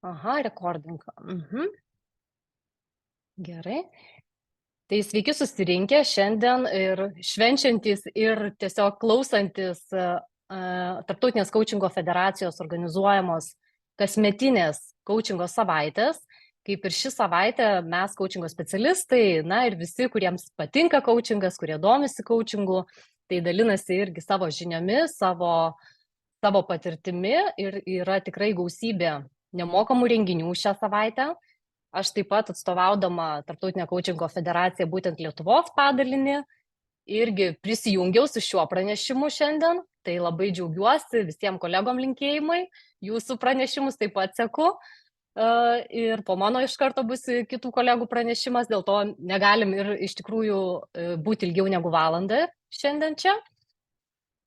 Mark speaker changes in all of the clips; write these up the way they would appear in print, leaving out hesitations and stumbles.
Speaker 1: Aha, recording. Gerai. Tai sveiki susirinkę šiandien ir švenčiantys ir tiesiog klausantis Tarptautinės kaučingo federacijos organizuojamos kasmetinės kaučingo savaitės. Kaip ir ši savaitė mes kaučingo specialistai, na ir visi, kuriems patinka kaučingas, kurie domisi kaučingu, tai dalinasi irgi savo žiniomis, savo patirtimi ir yra tikrai gausybė nemokamų renginių šią savaitę. Aš taip pat atstovaudama Tarptautinę kaučingo federaciją būtent Lietuvos padalinį irgi prisijungiau su šiuo pranešimu šiandien. Tai labai džiaugiuosi, visiems kolegom linkėjimai, jūsų pranešimus taip pat seku. Ir po mano iš karto bus kitų kolegų pranešimas, dėl to negalim ir iš tikrųjų būti ilgiau negu valandą šiandien čia.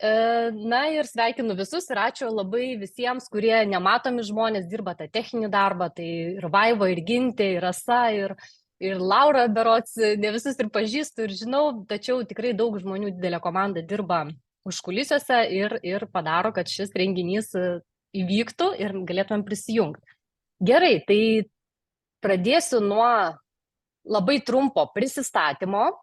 Speaker 1: Na ir sveikinu visus ir ačiū labai visiems, kurie nematomi žmonės dirba tą techninį darbą, tai ir Vaiva, ir Gintė, ir Rasa, ir Laura berots, ne visus ir pažįstu ir žinau, tačiau tikrai daug žmonių, didelė komanda dirba užkulisiuose ir padaro, kad šis renginys įvyktų ir galėtumėm prisijungti. Gerai, tai pradėsiu nuo labai trumpo prisistatymo.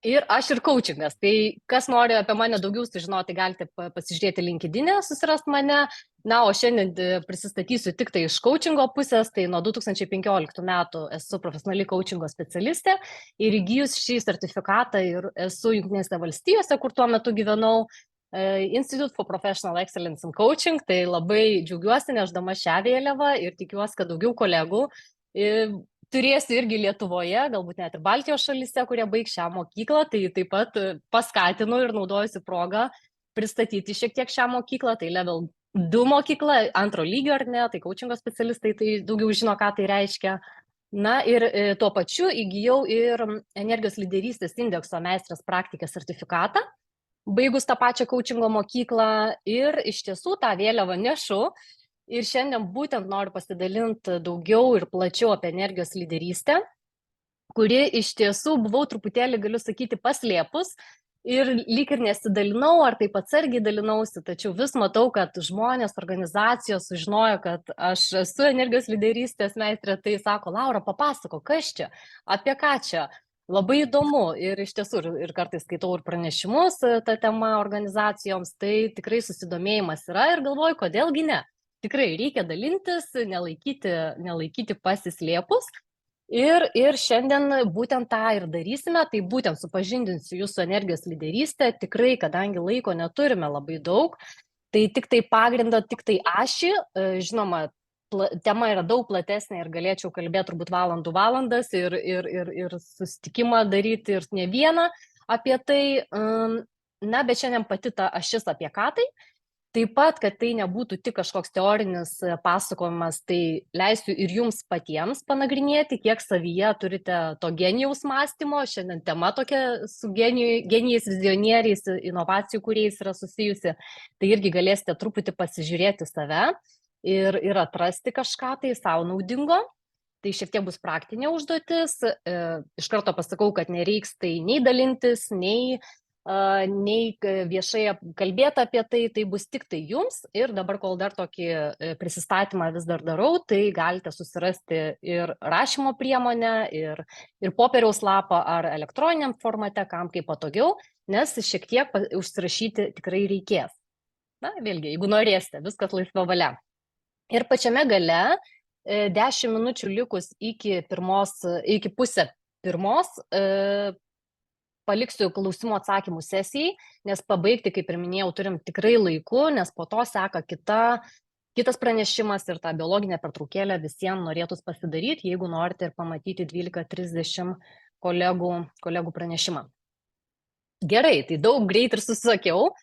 Speaker 1: Ir aš ir kaučingas. Tai kas nori apie mane daugiau sužinoti, galite pasižiūrėti LinkedIn'e, susirast mane. Na, o šiandien prisistatysiu tik tai iš kaučingo pusės. Tai nuo 2015 metų esu profesionali kaučingo specialistė ir įgyjus šį sertifikatą ir esu Jungtinėse valstijose, kur tuo metu gyvenau, Institute for Professional Excellence in Coaching. Tai labai džiaugiuosi nešdama šią vėliavą ir tikiuosi, kad daugiau kolegų turėsiu irgi Lietuvoje, galbūt net ir Baltijos šalyse, kurie baigs šią mokyklą, tai taip pat paskatinu ir naudojusi progą pristatyti šiek tiek šią mokyklą, tai level 2 mokykla, antro lygio ar ne, tai kaučingo specialistai tai daugiau žino, ką tai reiškia. Na ir tuo pačiu įgyjau ir energijos lyderystės indekso meistrės praktikės sertifikatą, baigus tą pačią kaučingo mokyklą ir iš tiesų tą vėliavą nešu. Ir šiandien būtent noriu pasidalinti daugiau ir plačiau apie energijos lyderystę, kuri iš tiesų buvau truputėlį, galiu sakyti, paslėpus ir lyg ir nesidalinau, ar taip atsargiai dalinausi, tačiau vis matau, kad žmonės, organizacijos sužinojo, kad aš esu energijos lyderystės meistrė, tai sako, Laura, papasako, kas čia, apie ką čia. Labai įdomu ir iš tiesų ir kartais skaitau ir pranešimus tą temą organizacijoms, tai tikrai susidomėjimas yra ir galvoju, kodėlgi ne. Tikrai reikia dalintis, nelaikyti pasislėpus. Ir šiandien būtent tą ir darysime, tai būtent supažindinsiu jūsų energijos lyderystę. Tikrai, kadangi laiko neturime labai daug, tai tik tai pagrindą, tik tai ašį. Žinoma, tema yra daug platesnė ir galėčiau kalbėti turbūt valandas ir susitikimą daryti ir ne vieną apie tai. Na, bet šiandien pati ta ašis apie ką tai. Taip pat, kad tai nebūtų tik kažkoks teorinis pasakojimas, tai leisiu ir jums patiems panagrinėti, kiek savyje turite to genijaus mąstymo. Šiandien tema tokia su genijais, vizionieriais, inovacijų kūrėjais yra susijusi. Tai irgi galėsite truputį pasižiūrėti save ir atrasti kažką tai savo naudingo. Tai šiek tiek bus praktinė užduotis. Iš karto pasakau, kad nereiks tai nei dalintis, nei viešai kalbėti apie tai, tai bus tik tai jums. Ir dabar, kol dar tokį prisistatymą vis dar darau, tai galite susirasti ir rašymo priemonę, ir popieriaus lapą ar elektroniniam formate, kam kaip patogiau, nes šiek tiek užsirašyti tikrai reikės. Na, vėlgi, jeigu norėsite, viskas laisva valia. Ir pačiame gale 10 minučių likus iki pusę pirmos, paliksiu klausimų atsakymų sesijai, nes pabaigti, kaip ir minėjau, turim tikrai laiku, nes po to seka kitas pranešimas ir tą biologinę pertraukėlę visiems norėtus pasidaryti, jeigu norite ir pamatyti 12:30 kolegų pranešimą. Gerai, tai daug greit ir susakiau,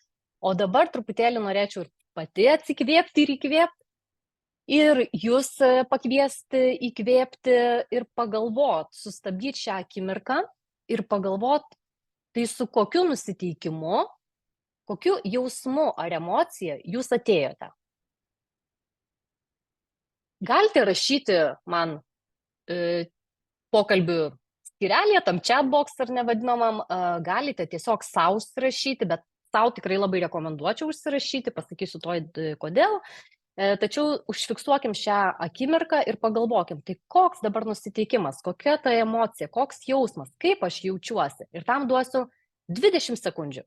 Speaker 1: o dabar truputėlį norėčiau ir pati atsikvėpti ir įkvėpti. Ir jūs pakviesti įkvėpti ir pagalvot, sustabdyti šią akimirką ir pagalvot, tai su kokiu nusiteikimu, kokiu jausmu ar emocija jūs atėjote. Galite rašyti man pokalbių skyrelėje, tam chatbox ar nevadinamam, galite tiesiog savo užsirašyti, bet savo tikrai labai rekomenduočiau užsirašyti, pasakysiu to kodėl. Tačiau užfiksuokim šią akimirką ir pagalvokim, tai koks dabar nusiteikimas, kokia ta emocija, koks jausmas, kaip aš jaučiuosi. Ir tam duosiu 20 sekundžių.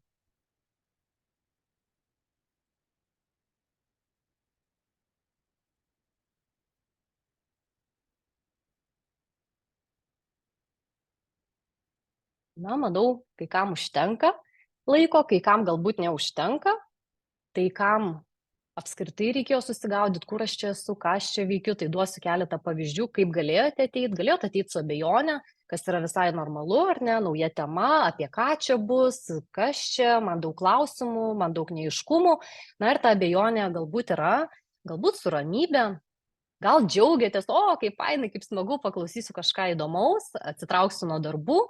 Speaker 1: Na, manau, kai kam užtenka laiko, kai kam galbūt neužtenka, tai kam apskritai reikėjo susigaudyti, kur aš čia esu, ką aš čia veikiu, tai duosiu keletą pavyzdžių, kaip galėjote ateiti su abejone, kas yra visai normalu, ar ne, nauja tema, apie ką čia bus, kas čia, man daug klausimų, man daug neiškumų, na ir ta abejonė galbūt yra, galbūt su ramybė, gal džiaugiatės, o, kaip fainai, kaip smagu, paklausysiu kažką įdomaus, atsitrauksiu nuo darbų,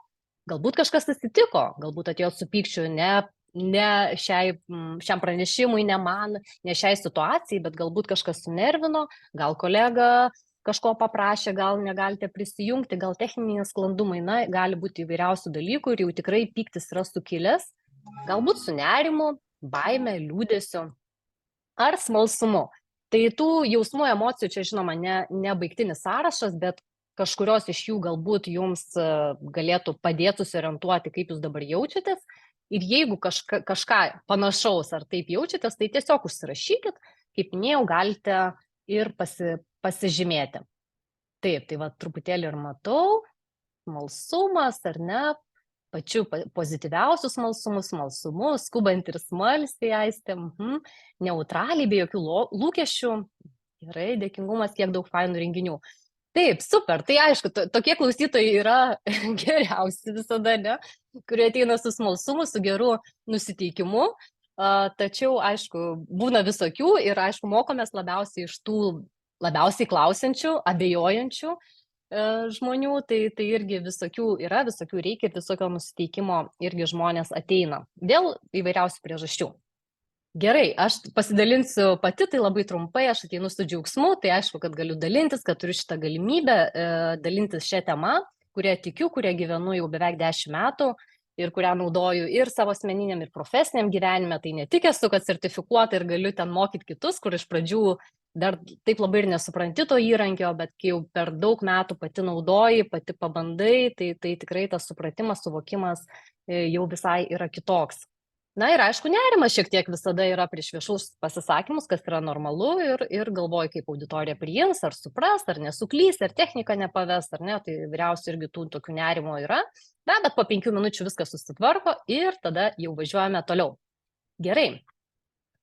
Speaker 1: galbūt kažkas atsitiko, galbūt atėjo su pykčiu ne šiam pranešimui, ne man, ne šiai situacijai, bet galbūt kažkas sunervino, gal kolega kažko paprašė, gal negalite prisijungti, gal techniniai sklandumai, na, gali būti įvairiausių dalykų ir jau tikrai pyktis yra sukilęs, galbūt su nerimu, baime, liūdesiu ar smalsumu. Tai tų jausmų, emocijų čia žinoma ne baigtinis sąrašas, bet kažkurios iš jų galbūt jums galėtų padėti susiorientuoti, kaip jūs dabar jaučiatės. Ir jeigu kažką panašaus ar taip jaučiatės, tai tiesiog užsirašykit, kaip minėjau, galite ir pasižymėti. Taip, tai va truputėlį ir matau, smalsumas ar ne, pačiu pozityviausių smalsumu, skubant ir smalsiai, Aistė, neutraliai, be jokių lūkesčių. Gerai, dėkingumas, kiek daug fainų renginių. Taip, super, tai aišku, tokie klausytojai yra geriausi visada, ne, kurie ateina su smalsumu, su geru nusiteikimu, tačiau, aišku, būna visokių ir, aišku, mokomės labiausiai iš tų labiausiai klausiančių, abejojančių žmonių, tai irgi visokių reikia ir visokio nusiteikimo irgi žmonės ateina dėl įvairiausių priežasčių. Gerai, aš pasidalinsiu pati, tai labai trumpai, aš ateinu su džiaugsmu, tai aišku, kad galiu dalintis, kad turiu šitą galimybę dalintis šią temą, kurią tikiu, kurią gyvenu jau beveik 10 metų ir kurią naudoju ir savo asmeniniam, ir profesiniam gyvenime, tai ne tik esu, kad sertifikuota ir galiu ten mokyti kitus, kur iš pradžių dar taip labai ir nesupranti to įrankio, bet kai jau per daug metų pati naudoji, pati pabandai, tai tikrai tas supratimas, suvokimas jau visai yra kitoks. Na ir aišku, nerimas šiek tiek visada yra prieš viešus pasisakymus, kas yra normalu ir galvoji, kaip auditorija priims, ar supras, ar nesuklys, ar technika nepaves, ar ne, tai vyriausių irgi tų tokių nerimo yra, bet po 5 minučių viskas susitvarko ir tada jau važiuojame toliau. Gerai,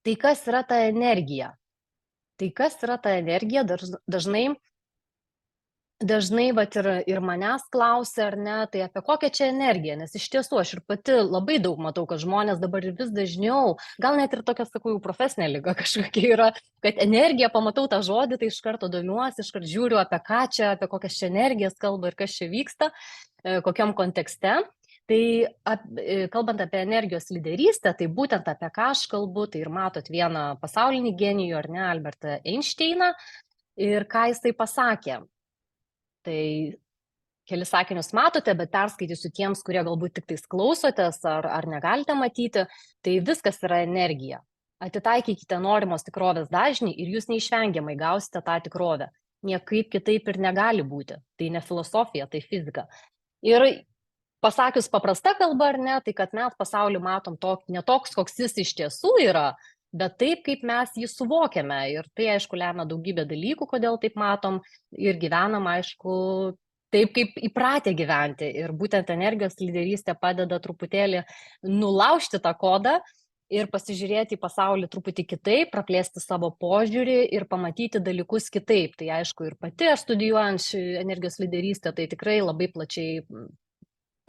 Speaker 1: tai kas yra ta energija? Tai kas yra ta energija, dažnai vat, ir manęs klausia, ar ne, tai apie kokią čia energiją, nes iš tiesų aš ir pati labai daug matau, kad žmonės dabar vis dažniau, gal net ir tokia, sakau, profesinė liga kažkokia yra, kad energija, pamatau tą žodį, tai iš karto domiuosi, iš karto žiūriu, apie ką čia, apie kokias čia energijas kalba ir kas čia vyksta, kokiam kontekste. Tai kalbant apie energijos lyderystę, tai būtent apie ką aš kalbu, tai ir matot vieną pasaulinį genijų, ar ne, Albertą Einšteiną, ir ką jisai pasakė. Tai kelis sakinius matote, bet perskaitysiu tiems, kurie galbūt tik tais klausotės ar negalite matyti, tai viskas yra energija. Atitaikykite norimos tikrovės dažnį ir jūs neišvengiamai gausite tą tikrovę. Niekaip kitaip ir negali būti. Tai ne filosofija, tai fizika. Ir pasakius paprasta kalba, ar ne, tai kad mes pasaulį matom ne toks, koks jis iš tiesų yra, bet taip, kaip mes jį suvokiame. Ir tai, aišku, lemia daugybę dalykų, kodėl taip matom ir gyvenam, aišku, taip, kaip įpratę gyventi. Ir būtent energijos lyderystė padeda truputėlį nulaužti tą kodą ir pasižiūrėti į pasaulį truputį kitaip, praplėsti savo požiūrį ir pamatyti dalykus kitaip. Tai, aišku, ir pati aš studijuojant energijos lyderystę, tai tikrai labai plačiai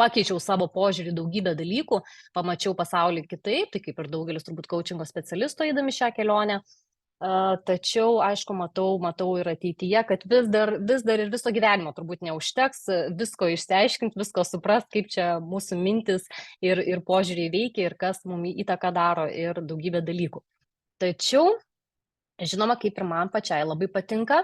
Speaker 1: pakeičiau savo požiūrį daugybę dalykų, pamačiau pasaulį kitaip, tai kaip ir daugelis turbūt coachingo specialistų eidami šią kelionę. Tačiau, aišku, matau ir ateityje, kad vis dar ir viso gyvenimo turbūt neužteks visko išsiaiškinti, visko suprast, kaip čia mūsų mintis ir požiūriai veikia ir kas mums įtaką daro ir daugybę dalykų. Tačiau, žinoma, kaip ir man pačiai labai patinka,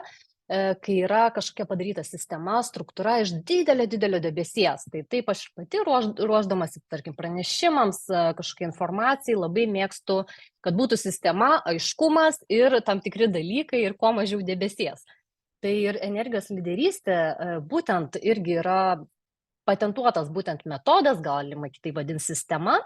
Speaker 1: kai yra kažkokia padaryta sistema, struktūra iš didelio debesies. Tai taip aš pati ruoždamasi, tarkim, pranešimams, kažkokiai informacijai, labai mėgstu, kad būtų sistema, aiškumas ir tam tikri dalykai ir kuo mažiau debesies. Tai ir energijos lyderystė būtent irgi yra patentuotas būtent metodas, galima kitaip vadinti sistema,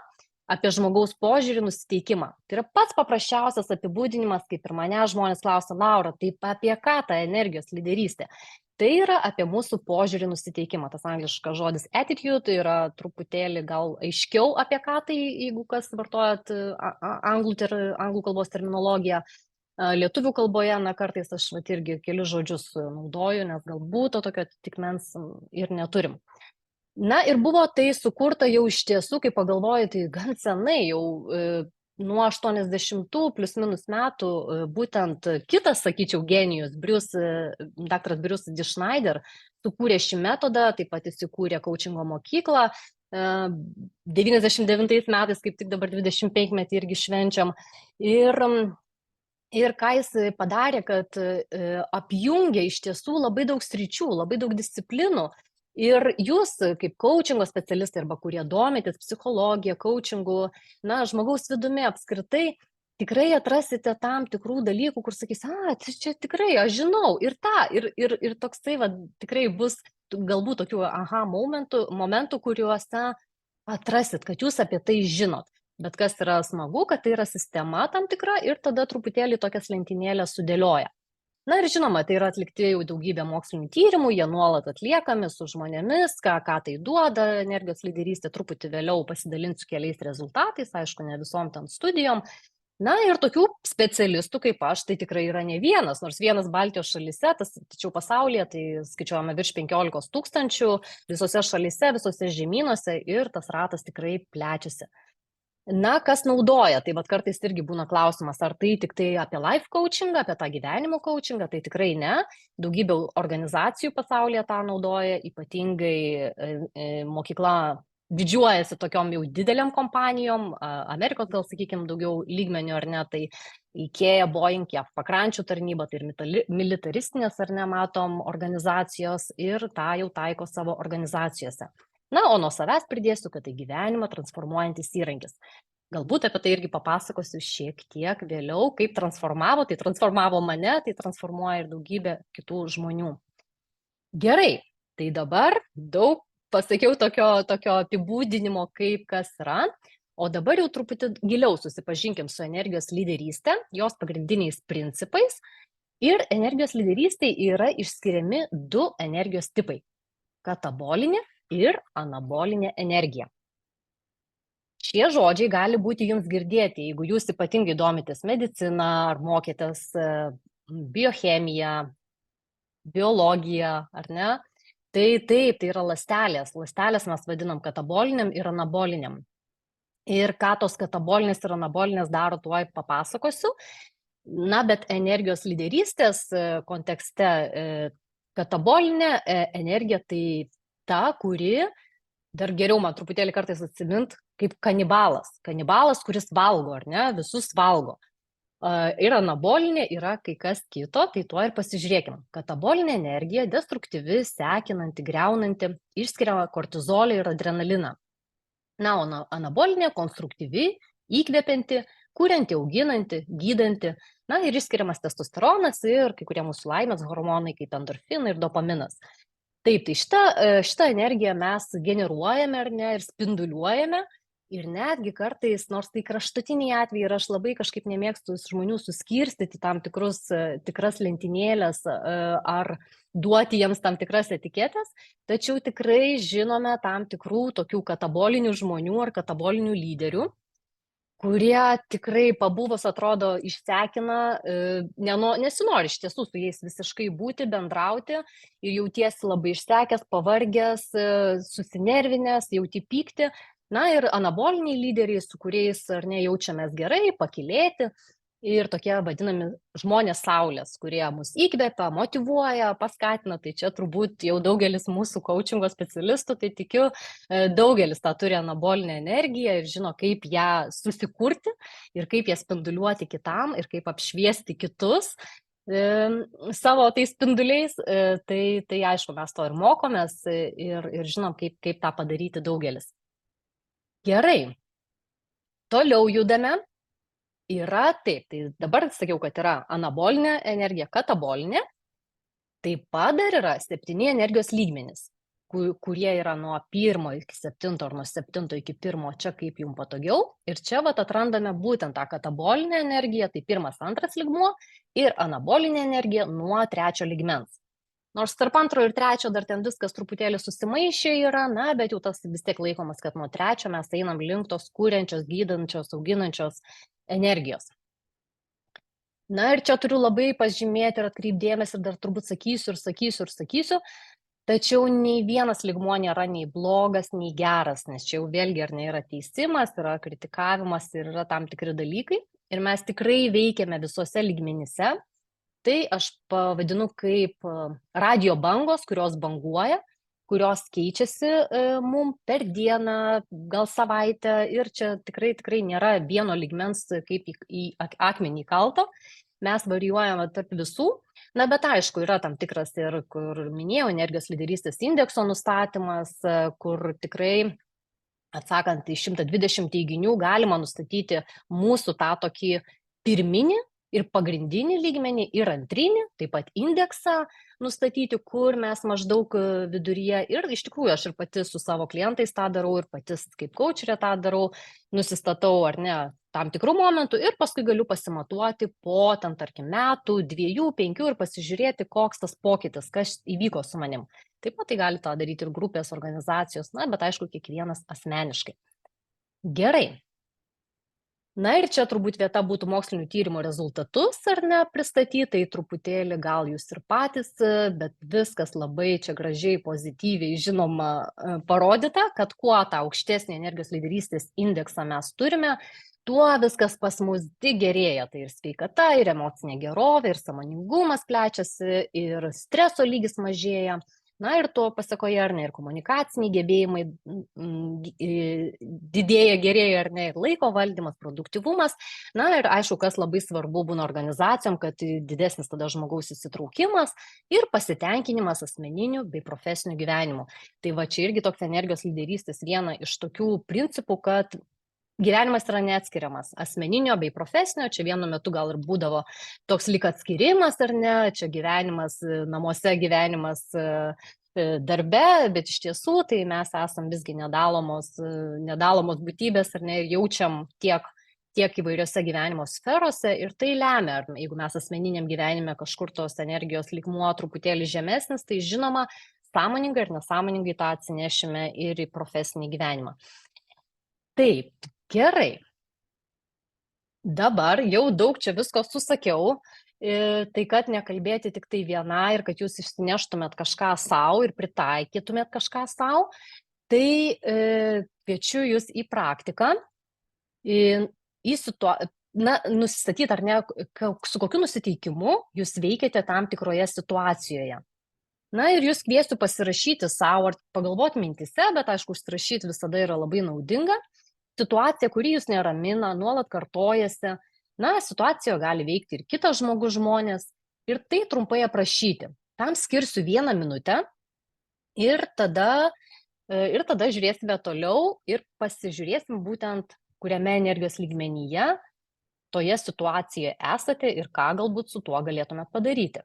Speaker 1: apie žmogaus požiūrį, nusiteikimą. Tai yra pats paprasčiausias apibūdinimas, kaip ir mane žmonės klausia, Laura, tai apie ką ta energijos lyderystė? Tai yra apie mūsų požiūrį, nusiteikimą. Tas angliškas žodis attitude, tai yra truputėlį gal aiškiau apie ką tai, jeigu kas vartojat anglų kalbos terminologiją. Lietuvių kalboje, kartais aš irgi kelius žodžius naudoju, nes galbūt to tokio atitikmens ir neturim. Na ir buvo tai sukurta jau iš tiesų, kai pagalvoju, tai gan senai, jau nuo 80 plus minus metų, būtent kitas, sakyčiau, genijus, daktaras Bruce D. Schneider, sukūrė šį metodą, taip pat įsikūrė coachingo mokyklą. 99 metais, kaip tik dabar 25 metį irgi švenčiam. Ir ką jis padarė, kad apjungė iš tiesų labai daug sričių, labai daug disciplinų. Ir jūs, kaip coachingo specialistai, arba kurie domitės psichologija, coachingu, žmogaus vidumi apskritai, tikrai atrasite tam tikrų dalykų, kur sakys, čia tikrai, aš žinau, ir ir toksai, tikrai bus galbūt tokių aha momentų, kuriuose atrasit, kad jūs apie tai žinot. Bet kas yra smagu, kad tai yra sistema tam tikra ir tada truputėlį tokias lentynėlės sudėlioja. Na ir žinoma, tai yra atlikti jau daugybė mokslinių tyrimų, jie nuolat atliekami su žmonėmis, ką tai duoda energijos lyderystė, truputį vėliau pasidalinsiu keliais rezultatais, aišku, ne visom ten studijom. Na ir tokių specialistų kaip aš, tai tikrai yra ne vienas, nors vienas Baltijos šalyse, tačiau pasaulyje tai skaičiuojame virš 15 000, visose šalyse, visose žemynuose ir tas ratas tikrai plečiasi. Kas naudoja, tai kartais irgi būna klausimas, ar tai tik tai apie life coachingą, apie tą gyvenimo coachingą, tai tikrai ne. Daugybė organizacijų pasaulyje tą naudoja, ypatingai mokykla didžiuojasi tokiom jau dideliam kompanijom, Amerikos gal, sakykime, daugiau lygmenių ar ne, tai IKEA, Boeing, JAV pakrančių tarnyba, tai ir militaristinės ar ne, matom, organizacijos ir tą jau taiko savo organizacijose. O nuo savęs pridėsiu, kad tai gyvenimą transformuojantis įrankis. Galbūt apie tai irgi papasakosiu šiek tiek vėliau, kaip transformavo, tai transformavo mane, tai transformuoja ir daugybę kitų žmonių. Gerai, tai dabar daug pasakiau tokio apibūdinimo, kaip kas yra, o dabar jau truputį giliau susipažinkim su energijos lyderystė, jos pagrindiniais principais. Ir energijos lyderystėje yra išskiriami du energijos tipai – katabolinė ir anabolinė energija. Šie žodžiai gali būti jums girdėti, jeigu jūs ypatingai domitės mediciną ar mokėtės biochemiją, biologiją, ar ne? Tai taip, tai yra ląstelės. Ląstelės mes vadinam kataboliniam ir anaboliniam. Ir ką tos katabolinės ir anabolinės daro, tuoj papasakosiu. Bet energijos lyderystės kontekste katabolinė energija tai ta, kuri, dar geriau man truputėlį kartais atsimint, kaip kanibalas. Kanibalas, kuris valgo, ar ne? Visus valgo. Ir anabolinė yra kai kas kito, tai tuo ir pasižiūrėkim. Katabolinė energija, destruktyvi, sekinanti, griaunanti, išskiria kortizolį ir adrenaliną. O anabolinė konstruktyvi, įkvepianti, kurianti, auginanti, gydanti, ir išskiriamas testosteronas ir kai kurie mūsų laimės hormonai, kaip endorfinai ir dopaminas. Taip, tai šitą energiją mes generuojame ar ne ir spinduliuojame ir netgi kartais, nors tai kraštutiniai atvejai ir aš labai kažkaip nemėgstu žmonių suskirstyti tam tikras lentynėlės ar duoti jiems tam tikras etiketės, tačiau tikrai žinome tam tikrų tokių katabolinių žmonių ar katabolinių lyderių, kurie tikrai pabuvus atrodo išsekina, nesinori iš tiesų su jais visiškai būti, bendrauti ir jautiesi labai išsekęs, pavargęs, susinervinęs, jauti pykti. Ir anaboliniai lyderiai, su kuriais ar ne jaučiamės gerai, pakylėti ir tokie vadinami žmonės saulės, kurie mus įkvepia, motyvuoja, paskatina. Tai čia turbūt jau daugelis mūsų coachingo specialistų, tai tikiu, daugelis tą turi anabolinę energiją ir žino, kaip ją susikurti ir kaip ją spinduliuoti kitam ir kaip apšviesti kitus. savo tais spinduliais, tai aišku, mes to ir mokomės ir žinom, kaip tą padaryti daugelis. Gerai, toliau judame. Yra taip, tai dabar sakiau, kad yra anabolinė energija, katabolinė, taip pat dar yra 7 energijos lygmenys, kurie yra nuo 1 iki 7 ar nuo 7 iki 1, čia kaip jums patogiau. Ir čia vat atrandame būtent tą katabolinę energiją, tai 1, 2 lygmuo ir anabolinė energija nuo 3 lygmens. Nors tarp 2 ir 3 dar ten viskas truputėlį susimaišė yra, na, bet jau tas vis tiek laikomas, kad nuo 3 mes einam link tos kūrenčios, gydančios, auginančios energijos. Na ir čia turiu labai pažymėti ir atkreipdėmės ir dar turbūt sakysiu, tačiau nei vienas lygmuo nėra nei blogas, nei geras, nes čia jau vėlgi ar ne yra teisimas, yra kritikavimas ir yra tam tikri dalykai. Ir mes tikrai veikiame visose lygmenyse. Tai aš pavadinu kaip radio bangos, kurios banguoja, kurios keičiasi mum per dieną, gal savaitę ir čia tikrai nėra vieno lygmens kaip į akmenį kalto. Mes varijuojame tarp visų, na, bet aišku, yra tam tikras ir, kur minėjau, energijos lyderystės indekso nustatymas, kur tikrai, atsakant į 120 teiginių, galima nustatyti mūsų tą tokį pirminį ir pagrindinį lygmenį, ir antrinį, taip pat indeksą nustatyti, kur mes maždaug viduryje. Ir iš tikrųjų aš ir pati su savo klientais tą darau, ir pati kaip coacherė tą darau, nusistatau ar ne tam tikrų momentų ir paskui galiu pasimatuoti po ten, tarkim, metų, 2, 5 ir pasižiūrėti, koks tas pokytis, kas įvyko su manim. Taip pat tai gali tą daryti ir grupės, organizacijos, na, bet aišku, kiekvienas asmeniškai. Gerai. Na ir čia turbūt vieta būtų mokslinių tyrimų rezultatus, ar ne, pristatytai truputėlį, gal jūs ir patys, bet viskas labai čia gražiai, pozityviai, žinoma, parodyta, kad kuo tą aukštesnį energijos lyderystės indeksą mes turime, tuo viskas pas mus tik gerėja. Tai ir sveikata, ir emocinė gerovė, ir sąmoningumas plečiasi, ir streso lygis mažėja. Na ir to pasakoje, ar ne, ir komunikaciniai gebėjimai didėja, gerėja, ar ne, ir laiko valdymas, produktyvumas. Na ir aišku, kas labai svarbu būna organizacijom, kad didesnis tada žmogaus įsitraukimas ir pasitenkinimas asmeniniu bei profesiniu gyvenimu. Tai va čia irgi toks energijos lyderystės viena iš tokių principų, kad gyvenimas yra neatskiriamas asmeninio bei profesinio, čia vienu metu gal ir būdavo toks lyg atskirimas, ar ne, čia gyvenimas namuose, gyvenimas darbe, bet iš tiesų tai mes esam visgi nedalomos būtybės, ar ne, ir jaučiam tiek įvairiose gyvenimo sferose ir tai lemia, ar jeigu mes asmeniniam gyvenime kažkur tos energijos lygmuo truputėlį žemesnis, tai žinoma, sąmoningai ir nesąmoningai tą atsinešime ir į profesinį gyvenimą. Taip, gerai. Dabar jau daug čia visko susakiau, tai kad nekalbėti tik tai viena ir kad jūs išsineštumėt kažką savo ir pritaikytumėt kažką savo, tai kviečiu jūs į praktiką, nusistatyti, ar ne, su kokiu nusiteikimu jūs veikiate tam tikroje situacijoje. Na ir jūs kviesiu pasirašyti savo ar pagalvoti mintise, bet aišku, užsirašyti visada yra labai naudinga. Situacija, kuri jūs neramina, nuolat kartojasi, na, situacijoje gali veikti ir kitas žmonės, ir tai trumpai aprašyti. Tam skirsiu 1 minutę ir tada žiūrėsime toliau ir pasižiūrėsim būtent, kuriame energijos lygmenyje toje situacijoje esate ir ką galbūt su tuo galėtumėt padaryti.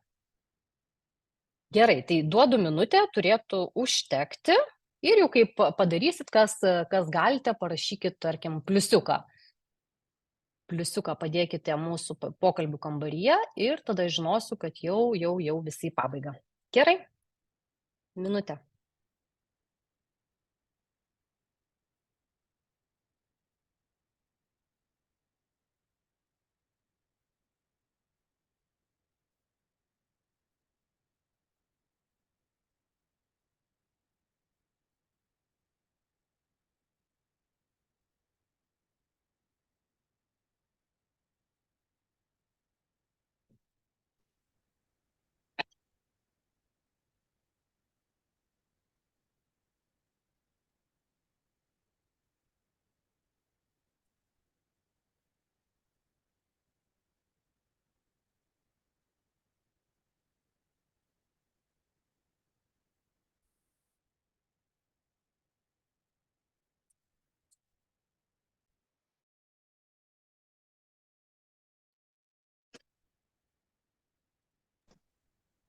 Speaker 1: Gerai, tai duodu minutę, turėtų užtekti. Ir jau kaip padarysit, kas galite, parašykit, tarkim, pliusiuką. Pliusiuką padėkite mūsų pokalbių kambaryje ir tada žinosiu, kad jau visi į pabaigą. Gerai? Minutę.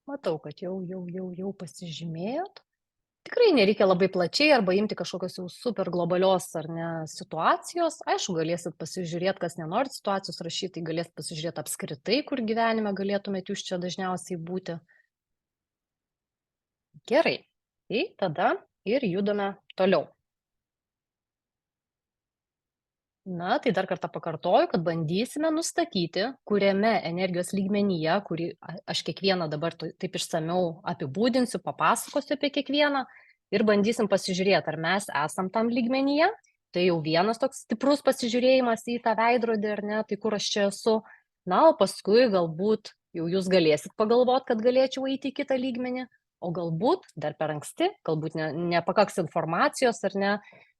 Speaker 1: Matau, kad jau pasižymėjot. Tikrai nereikia labai plačiai arba imti kažkokios jau super globalios ar ne situacijos. Aišku, galėsit pasižiūrėti, kas nenorit situacijos rašyti, tai galėsit pasižiūrėti apskritai, kur gyvenime galėtumėt jūs čia dažniausiai būti. Gerai, tai tada ir judame toliau. Na, tai dar kartą pakartoju, kad bandysime nustatyti, kuriame energijos lygmenyje, kurį aš kiekvieną dabar taip išsamiau apibūdinsiu, papasakosiu apie kiekvieną ir bandysim pasižiūrėti, ar mes esam tam lygmenyje. Tai jau vienas toks stiprus pasižiūrėjimas į tą veidrodį, ar ne, tai kur aš čia esu. Na, o paskui galbūt jau jūs galėsit pagalvoti, kad galėčiau eiti į kitą lygmenį, o galbūt dar per anksti, galbūt nepakaks informacijos, ar ne.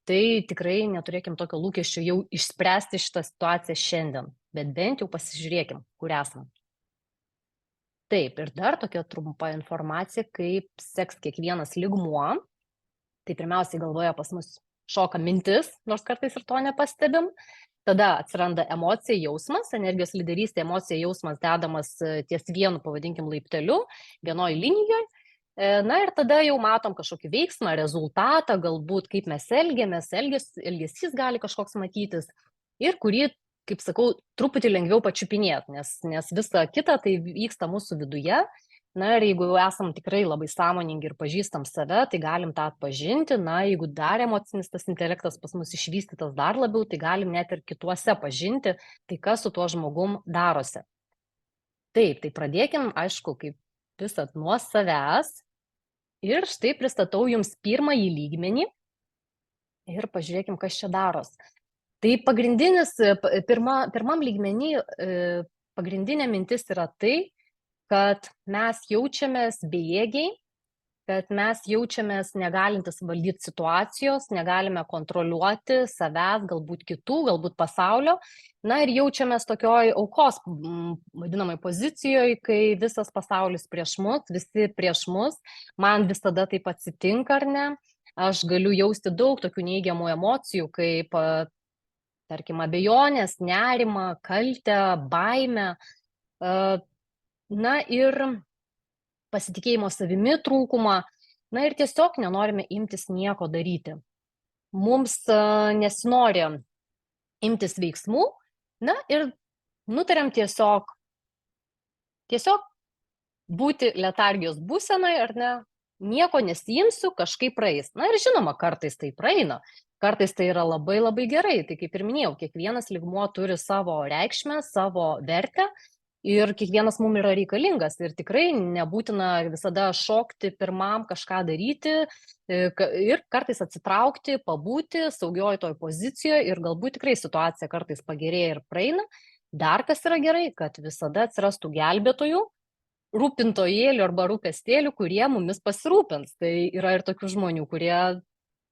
Speaker 1: Tai tikrai neturėkim tokio lūkesčio jau išspręsti šitą situaciją šiandien, bet bent jau pasižiūrėkim, kur esam. Taip, ir dar tokia trumpa informacija, kaip seks kiekvienas lygmuo. Tai pirmiausiai galvoje pas mus šoka mintis, nors kartais ir to nepastebim. Tada atsiranda emocija, jausmas, energijos lyderystė, emocija, jausmas dedamas ties vienu, pavadinkim, laipteliu, vienoj linijoje. Na ir tada jau matom kažkokį veiksmą, rezultatą, galbūt kaip mes elgiamės, elgesys gali kažkoks matytis ir kurį, kaip sakau, truputį lengviau pačiupinėti, nes visa kita tai vyksta mūsų viduje. Na ir jeigu esam tikrai labai sąmoningi ir pažįstam save, tai galim tą atpažinti. Na, jeigu dar emocinis tas intelektas pas mus išvystytas dar labiau, tai galim net ir kituose pažinti, tai kas su tuo žmogum darosi. Taip, tai pradėkim, aišku, kaip visat nuo savęs. Ir štai pristatau jums pirmąjį lygmenį ir pažiūrėkim, kas čia daros. Tai pagrindinis, pirmam lygmenį pagrindinė mintis yra tai, kad mes jaučiamės bejėgiai, kad mes jaučiamės negalintis valdyti situacijos, negalime kontroliuoti savęs, galbūt kitų, galbūt pasaulio. Na ir jaučiamės tokioj aukos vadinamai pozicijoje, kai visas pasaulis prieš mus, visi prieš mus, man visada taip atsitinka, ar ne? Aš galiu jausti daug tokių neigiamų emocijų, kaip, tarkim, abejonės, nerimą, kaltę, baimę. Na ir pasitikėjimo savimi trūkumą, na ir tiesiog nenorime imtis nieko daryti. Mums nesinori imtis veiksmų, na ir nutarėm tiesiog būti letargijos būsenai, ar ne, nieko nesiimsiu, kažkaip praeis. Na ir žinoma, kartais tai praeina, kartais tai yra labai labai gerai, tai kaip ir minėjau, kiekvienas lygmuo turi savo reikšmę, savo vertę, ir kiekvienas mums yra reikalingas ir tikrai nebūtina visada šokti pirmam kažką daryti ir kartais atsitraukti, pabūti saugioj toj pozicijoje ir galbūt tikrai situacija kartais pagerėja ir praeina. Dar kas yra gerai, kad visada atsirastų gelbėtojų, rūpintojėlių arba rūpestėlių, kurie mumis pasirūpins. Tai yra ir tokių žmonių, kurie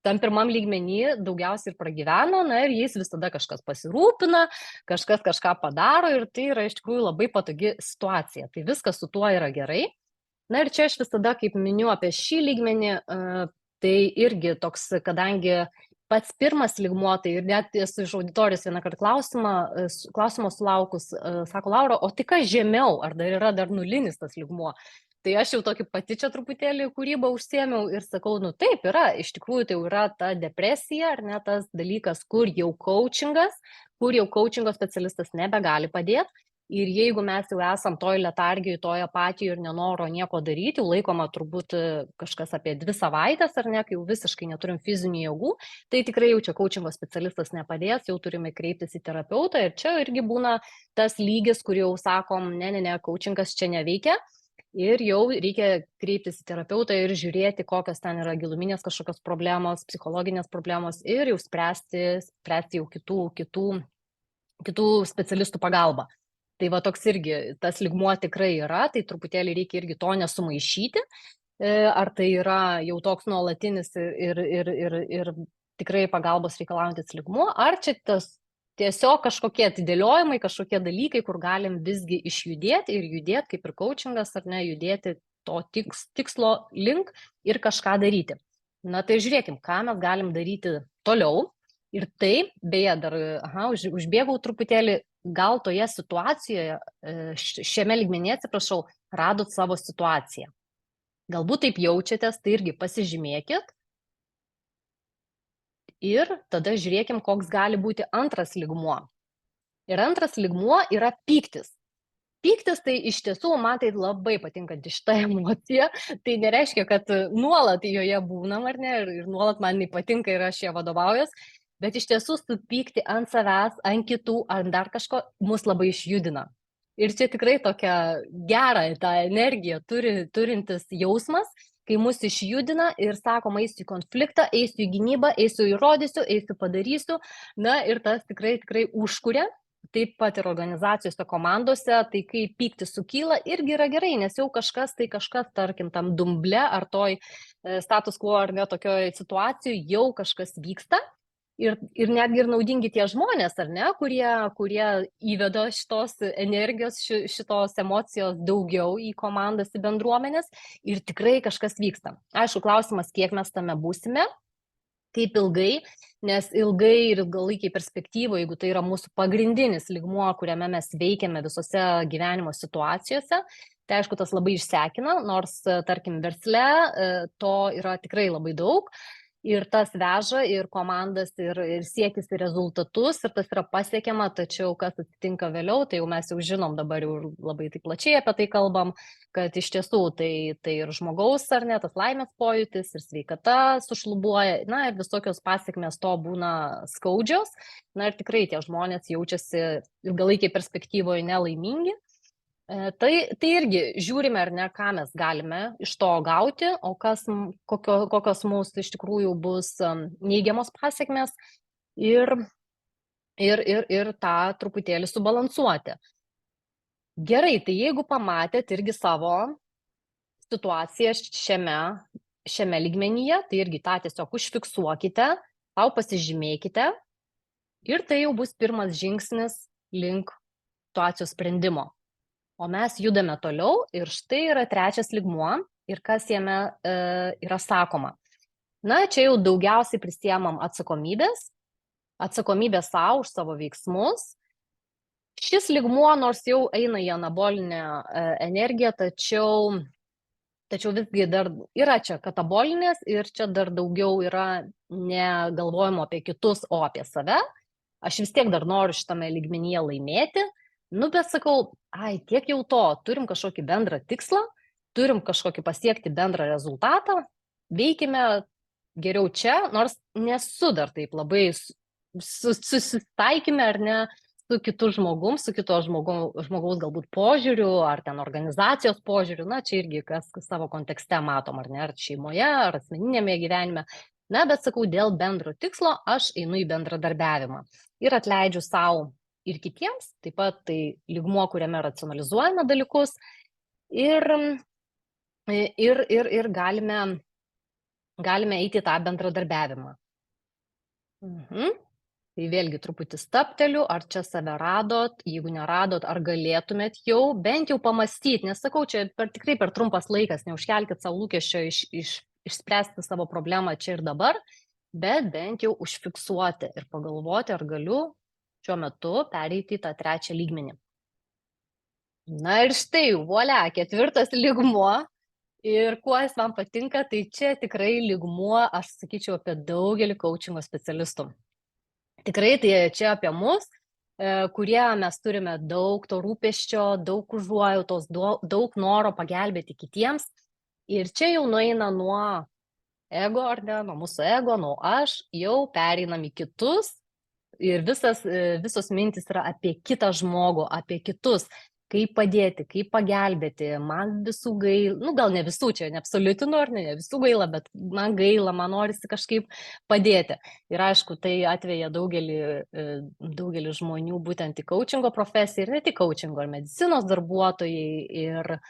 Speaker 1: tam pirmam lygmenį daugiausiai ir pragyveno, na ir jais visada kažkas pasirūpina, kažkas kažką padaro ir tai yra iš tikrųjų labai patogi situacija. Tai viskas su tuo yra gerai. Na ir čia aš visada, kaip miniu apie šį lygmenį, tai irgi toks, kadangi pats pirmas lygmuo, tai ir net esu iš auditorijos vieną kartą klausimo sulaukus, sako Laura, o tai kas žemiau, ar dar yra dar nulinis tas lygmuo? Tai aš jau tokį pati čia truputėlį kūrybą užsiėmiau ir sakau, nu taip yra, iš tikrųjų tai yra ta depresija, ar ne tas dalykas, kur jau coachingo specialistas nebegali padėti. Ir jeigu mes jau esam toj letargijoj, toj apatijoj ir nenoro nieko daryti, laikoma turbūt kažkas apie 2 savaitės, ar ne, kai jau visiškai neturim fizinių jėgų, tai tikrai jau čia coachingo specialistas nepadės, jau turime kreiptis į terapeutą ir čia irgi būna tas lygis, kur jau sakom, ne, coachingas čia neveikia. Ir jau reikia kreiptis į terapeutą ir žiūrėti, kokios ten yra giluminės kažkokios problemos, psichologinės problemos ir jau spręsti jau kitų specialistų pagalbą. Tai va toks irgi, tas lygmuo tikrai yra, tai truputėlį reikia irgi to nesumaišyti, ar tai yra jau toks nuolatinis ir tikrai pagalbos reikalaujantis lygmuo, ar čia tas tiesiog kažkokie atidėliojimai, kažkokie dalykai, kur galim visgi išjudėti ir judėti, kaip ir coachingas, ar ne, judėti to tikslo link ir kažką daryti. Na tai žiūrėkim, ką mes galim daryti toliau. Ir tai, beje, dar užbėgau truputėlį, gal toje situacijoje, šiame lygmenyje, atsiprašau, radot savo situaciją. Galbūt taip jaučiatės, tai irgi pasižymėkit. Ir tada žiūrėkim, koks gali būti antras lygmuo. Ir antras lygmuo yra pyktis. Pyktis tai iš tiesų, man tai labai patinkanti šita emocija, tai nereiškia, kad nuolat joje būnam, ar ne, ir nuolat man patinka ir aš ją vadovaujas, bet iš tiesų supykti ant savęs, ant kitų, ant dar kažko, mus labai išjudina. Ir čia tikrai tokia gera ta energija turintis jausmas, kai mus išjudina ir sakom, eisiu į konfliktą, eisiu į gynybą, eisiu įrodysiu, eisiu padarysiu, na ir tas tikrai užkuria. Taip pat ir organizacijose, komandose, tai kai pyktis sukyla, irgi yra gerai, nes jau kažkas, tarkim, tam dumble ar toj status quo ar ne tokioj situacijai jau kažkas vyksta. Ir netgi ir naudingi tie žmonės, ar ne, kurie įveda šitos energijos, šitos emocijos daugiau į komandas, į bendruomenės ir tikrai kažkas vyksta. Aišku, klausimas, kiek mes tame būsime, kaip ilgai, nes ilgai ir ilgalaikiai perspektyvoje, jeigu tai yra mūsų pagrindinis lygmuo, kuriame mes veikiame visose gyvenimo situacijose, tai aišku, tas labai išsekina, nors, tarkim, versle to yra tikrai labai daug. Ir tas veža ir komandas, ir siekis ir rezultatus, ir tas yra pasiekiama, tačiau kas atsitinka vėliau, tai jau mes jau žinom, dabar jau labai taip plačiai apie tai kalbam, kad iš tiesų tai ir žmogaus, ar ne, tas laimės pojūtis, ir sveikata sušlubuoja, na ir visokios pasiekmės to būna skaudžios, na ir tikrai tie žmonės jaučiasi ilgalaikiai perspektyvoje nelaimingi. Tai irgi žiūrime, ar ne, ką mes galime iš to gauti, o kokios mūsų iš tikrųjų bus neigiamos pasiekmės ir tą truputėlį subalansuoti. Gerai, tai jeigu pamatėt irgi savo situaciją šiame lygmenyje, tai irgi tą tiesiog užfiksuokite, tau pasižymėkite ir tai jau bus pirmas žingsnis link situacijos sprendimo. O mes judame toliau ir štai yra trečias lygmuo ir kas jame yra sakoma. Na, čia jau daugiausiai prisiemam atsakomybės savo už savo veiksmus. Šis lygmuo, nors jau eina į anabolinę energiją, tačiau visgi dar yra čia katabolinės ir čia dar daugiau yra negalvojimo apie kitus, o apie save. Aš vis tiek dar noriu šitame lygmenyje laimėti. Nu, bet sakau, tiek jau to, turim kažkokį bendrą tikslą, turim kažkokį pasiekti bendrą rezultatą, veikime geriau čia, nors nesu dar taip labai susitaikime, ar ne, su kitu žmogum, su kito žmogaus galbūt požiūriu, ar ten organizacijos požiūriu, na, čia irgi kas savo kontekste matom, ar ne, ar šeimoje, ar asmeninėme gyvenime. Na, bet sakau, dėl bendro tikslo aš einu į bendradarbiavimą ir atleidžiu savo ir kitiems, taip pat tai lygmuo, kuriame racionalizuojame dalykus ir galime eiti tą bendradarbiavimą. Tai vėlgi truputį stabteliu, ar čia save radot, jeigu neradot, ar galėtumėt jau bent jau pamastyti, nes sakau, čia tikrai per trumpas laikas, neužkelkit savo lūkesčio išspręsti savo problemą čia ir dabar, bet bent jau užfiksuoti ir pagalvoti, ar galiu šiuo metu pereiti į tą trečią lygmenį. Na ir štai, volia, ketvirtas lygmuo. Ir kuo jis man patinka, tai čia tikrai lygmuo, aš sakyčiau, apie daugelį coachingo specialistų. Tikrai tai čia apie mus, kurie mes turime daug to rūpesčio, daug užuojautos, daug noro pagelbėti kitiems. Ir čia jau nueina nuo ego, ar ne, nuo mūsų ego, nuo aš, jau pereinam į kitus. Ir visos mintis yra apie kitą žmogų, apie kitus, kaip padėti, kaip pagelbėti, man visų gaila, nu gal ne visų, čia neabsoliutinu, ar ne visų gaila, bet man gaila, man norisi kažkaip padėti. Ir aišku, tai atveja daugelį žmonių būtent į coachingo profesiją ir ne tik coachingo, ir medicinos darbuotojai, ir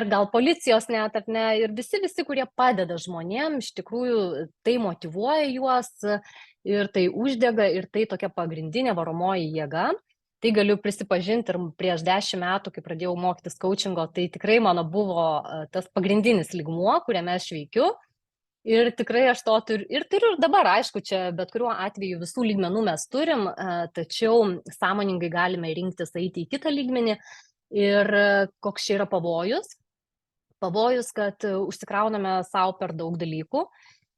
Speaker 1: gal policijos net, ar ne, ir visi, kurie padeda žmonėm, iš tikrųjų tai motyvuoja juos ir tai uždega ir tai tokia pagrindinė varomoji jėga. Tai galiu prisipažinti ir prieš 10 metų, kai pradėjau mokytis coachingo, tai tikrai mano buvo tas pagrindinis lygmuo, kuriame aš veikiu. Ir tikrai aš to turiu ir dabar, aišku, čia bet kuriuo atveju visų lygmenų mes turim, tačiau sąmoningai galime rinktis eiti į kitą lygmenį. Ir koks čia yra pavojus? Pavojus, kad užsikrauname savo per daug dalykų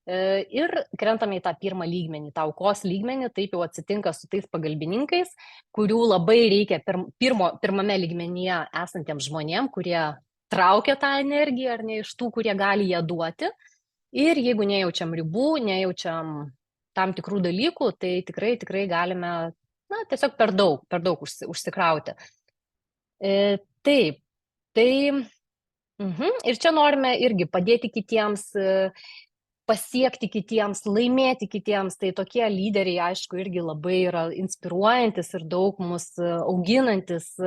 Speaker 1: ir krentame į tą pirmą lygmenį, tą aukos lygmenį. Taip jau atsitinka su tais pagalbininkais, kurių labai reikia pirmame lygmenyje esantiems žmonėm, kurie traukia tą energiją ar ne iš tų, kurie gali ją duoti. Ir jeigu nejaučiam ribų, nejaučiam tam tikrų dalykų, tai tikrai galime, tiesiog per daug užsikrauti. Taip, tai ir čia norime irgi padėti kitiems, pasiekti kitiems, laimėti kitiems. Tai tokie lyderiai, aišku, irgi labai yra inspiruojantis ir daug mus auginantis,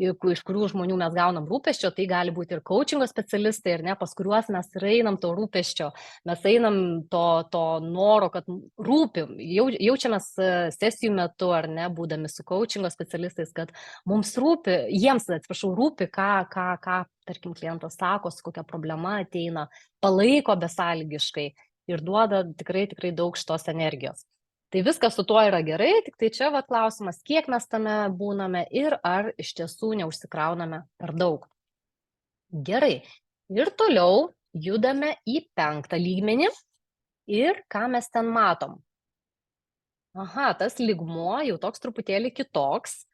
Speaker 1: iš kurių žmonių mes gaunam rūpesčio. Tai gali būti ir coachingo specialistai, ar ne, pas kuriuos mes ir einam to rūpesčio, mes einam to noro, kad rūpim, jaučiamės sesijų metu, ar ne, būdami su coachingo specialistais, kad mums rūpi, jiems, rūpi, ką tarkim, klientas sako, su kokia problema ateina, palaiko besąlygiškai ir duoda tikrai daug šitos energijos. Tai viskas su tuo yra gerai, tik tai čia klausimas, kiek mes tame būname ir ar iš tiesų neužsikrauname per daug. Gerai, ir toliau judame į 5. lygmenį ir ką mes ten matom. Aha, tas lygmuo jau toks truputėlį kitoks.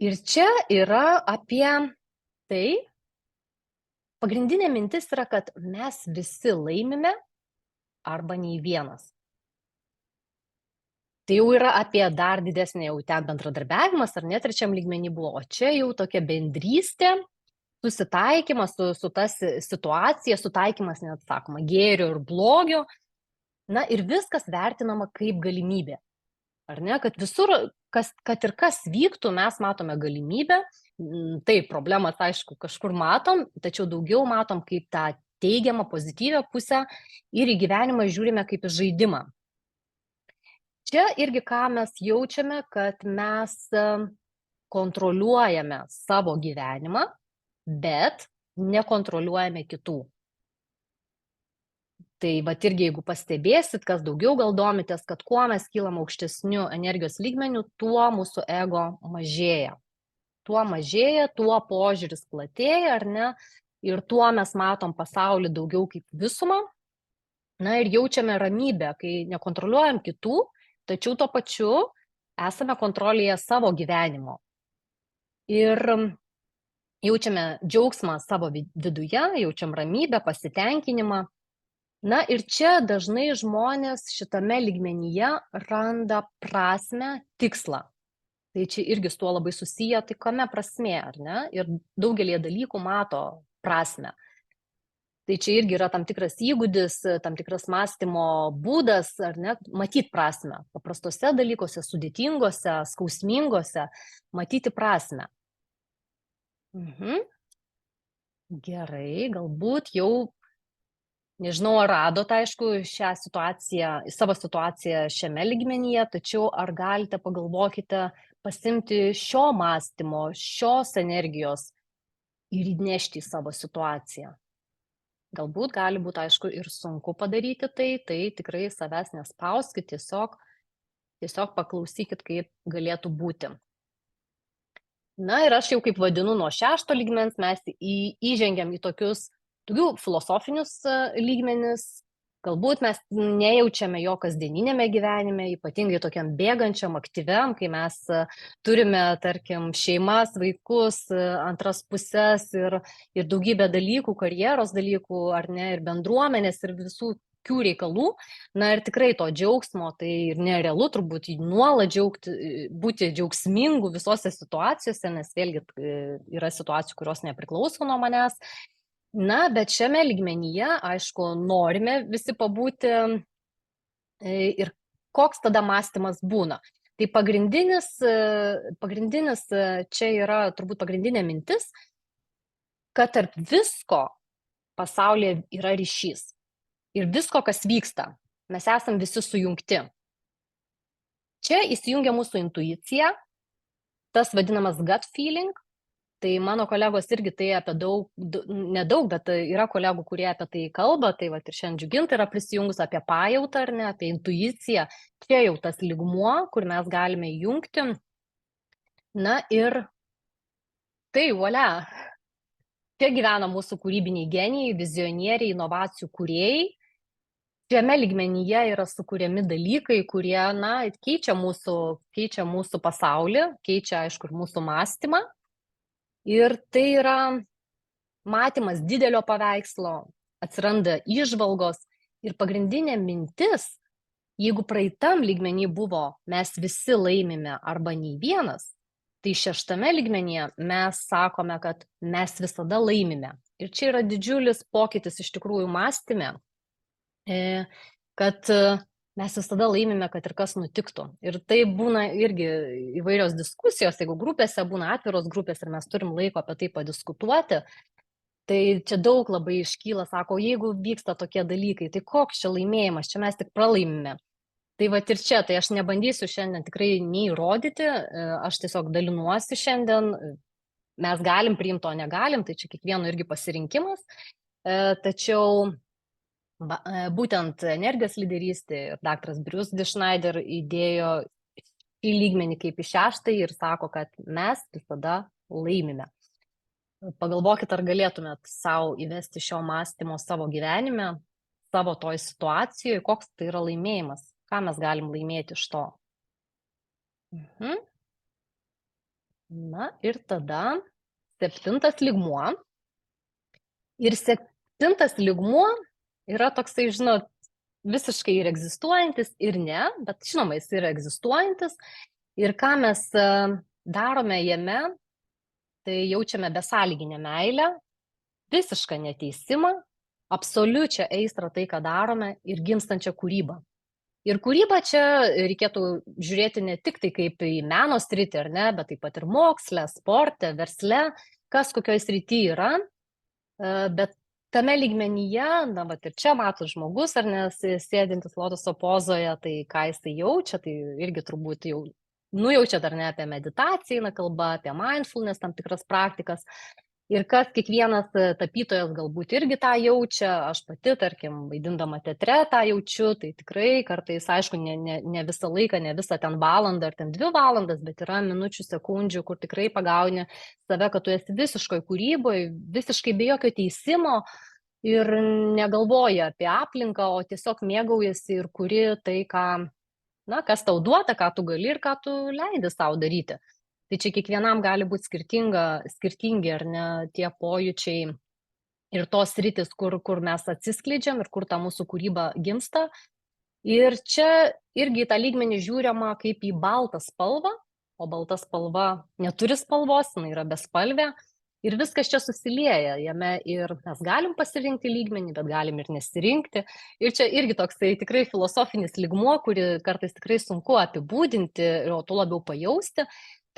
Speaker 1: Ir čia yra apie tai, pagrindinė mintis yra, kad mes visi laimime arba nei vienas. Tai jau yra apie dar didesnį jau ten bendradarbiavimas, ar ne 3. lygmenį buvo, o čia jau tokia bendrystė, susitaikymas su ta situacija, sutaikymas, net sakoma, gėrio ir blogio, ir viskas vertinama kaip galimybė. Ar ne, kad visur, kad ir kas vyktų, mes matome galimybę. Taip, problemas, aišku, kažkur matom, tačiau daugiau matom kaip tą teigiamą, pozityvią pusę ir į gyvenimą žiūrime kaip į žaidimą. Čia irgi ką mes jaučiame, kad mes kontroliuojame savo gyvenimą, bet nekontroliuojame kitų. Tai irgi, jeigu pastebėsit, kas daugiau gal domitės, kad kuo mes kylam aukštesniu energijos lygmeniu, tuo mūsų ego mažėja. Tuo mažėja, tuo požiūris platėja, ar ne? Ir tuo mes matom pasaulį daugiau kaip visumą. Ir jaučiame ramybę, kai nekontroliuojam kitų, tačiau tuo pačiu esame kontrolėje savo gyvenimo. Ir jaučiame džiaugsmą savo viduje, jaučiam ramybę, pasitenkinimą. Ir čia dažnai žmonės šitame lygmenyje randa prasmę, tikslą. Tai čia irgi su tuo labai susiję, tai kame prasmė, ar ne? Ir daugelį dalykų mato prasmę. Tai čia irgi yra tam tikras įgūdis, tam tikras mąstymo būdas, ar ne, matyti prasmę. Paprastose dalykuose, sudėtingose, skausmingose, matyti prasmę. Gerai, galbūt jau, nežinau, ar radot, aišku, šią situaciją, savo situaciją šiame lygmenyje, tačiau ar galite, pagalvokite, pasimti šio mąstymo, šios energijos ir įnešti į savo situaciją. Galbūt gali būti, aišku, ir sunku padaryti tai tikrai savęs nespauskit, tiesiog paklausykit, kaip galėtų būti. Ir aš jau kaip vadinu nuo 6. lygmens, mes įžengiam į tokius filosofinius lygmenis. Galbūt mes nejaučiame jo kasdieninėme gyvenime, ypatingai tokiam bėgančiam, aktyviam, kai mes turime, tarkim, šeimas, vaikus, antras pusės ir daugybę dalykų, karjeros dalykų, ar ne, ir bendruomenės, ir visų reikalų. Ir tikrai to džiaugsmo, tai ir nerealu turbūt nuolat būti džiaugsmingu visose situacijose, nes vėlgi yra situacijų, kurios nepriklauso nuo manęs. Bet šiame lygmenyje, aišku, norime visi pabūti ir koks tada mąstymas būna. Tai pagrindinis čia yra turbūt pagrindinė mintis, kad tarp visko pasaulyje yra ryšys. Ir visko, kas vyksta, mes esam visi sujungti. Čia įsijungia mūsų intuicija, tas vadinamas gut feeling, Tai mano kolegos irgi tai apie nedaug, bet yra kolegų, kurie apie tai kalba, tai va ir šiandien Džiuginta yra prisijungus apie pajautą, ar ne, apie intuiciją. Čia jau tas lygmuo, kur mes galime jungti. Na ir tai, volia, čia gyvena mūsų kūrybiniai genijai, vizionieriai, inovacijų kūrėjai. Šiame lygmenyje yra sukūriami dalykai, kurie, na, keičia mūsų pasaulį, keičia, aišku, ir mūsų mąstymą. Ir tai yra matymas didelio paveikslo, atsiranda įžvalgos ir pagrindinė mintis, jeigu praeitam lygmenį buvo mes visi laimime arba nei vienas, tai 6 lygmenyje mes sakome, kad mes visada laimime. Ir čia yra didžiulis pokytis iš tikrųjų mąstyme, kad mes visada laimime, kad ir kas nutiktų. Ir tai būna irgi įvairios diskusijos, jeigu grupėse būna atviros grupės ir mes turim laiko apie tai padiskutuoti, tai čia daug labai iškyla, sako, jeigu vyksta tokie dalykai, tai koks čia laimėjimas, čia mes tik pralaimime. Tai va ir čia, tai aš nebandysiu šiandien tikrai nei įrodyti, aš tiesiog dalinuosi šiandien, mes galim priimti, o negalim, tai čia kiekvieno irgi pasirinkimas, tačiau būtent energijos lyderystė ir daktaras Bruce D. Schneider įdėjo šį lygmenį kaip į 6 ir sako, kad mes visada laimime. Pagalvokit, ar galėtumėt savo įvesti šio mąstymo savo gyvenime, savo toj situacijoje, koks tai yra laimėjimas, ką mes galim laimėti iš to. Na ir tada 7 lygmuo. Ir 7 lygmuo yra toksai, žinot, visiškai ir egzistuojantis, ir ne, bet žinoma, jis yra egzistuojantis. Ir ką mes darome jame, tai jaučiame besąlyginę meilę, visišką neteisimą, absoliučią aistrą tai, ką darome, ir gimstančią kūrybą. Ir kūrybą čia reikėtų žiūrėti ne tik tai kaip į meno sritį, ar ne, bet taip pat ir moksle, sporte, versle, kas kokioj srity yra, bet tame lygmenyje, na, bet ir čia matot žmogus, ar ne, sėdintis lotoso pozoje, tai ką jisai jaučia, tai irgi turbūt jau nujaučia dar ne apie meditaciją, eina kalba, apie mindfulness, tam tikras praktikas. Ir kas kiekvienas tapytojas galbūt irgi tą jaučia, aš pati, tarkim, vaidindama teatre tą jaučiu, tai tikrai kartais, aišku, ne visą laiką, ne visą ten valandą ar ten 2 valandas, bet yra minučių, sekundžių, kur tikrai pagauni save, kad tu esi visiškoj kūryboje, visiškai be jokio teisimo ir negalvoji apie aplinką, o tiesiog mėgaujasi ir kuri tai, kas tau duota, ką tu gali ir ką tu leidi savo daryti. Tai čia kiekvienam gali būti skirtingi, ar ne, tie pojūčiai ir tos sritis, kur mes atsiskleidžiam ir kur ta mūsų kūryba gimsta. Ir čia irgi tą lygmenį žiūrima kaip į baltą spalvą, o balta spalva neturi spalvos, jinai yra bespalvė. Ir viskas čia susilieja jame ir mes galim pasirinkti lygmenį, bet galim ir nesirinkti. Ir čia irgi toksai tikrai filosofinis lygmuo, kurį kartais tikrai sunku apibūdinti, o tuo labiau pajausti.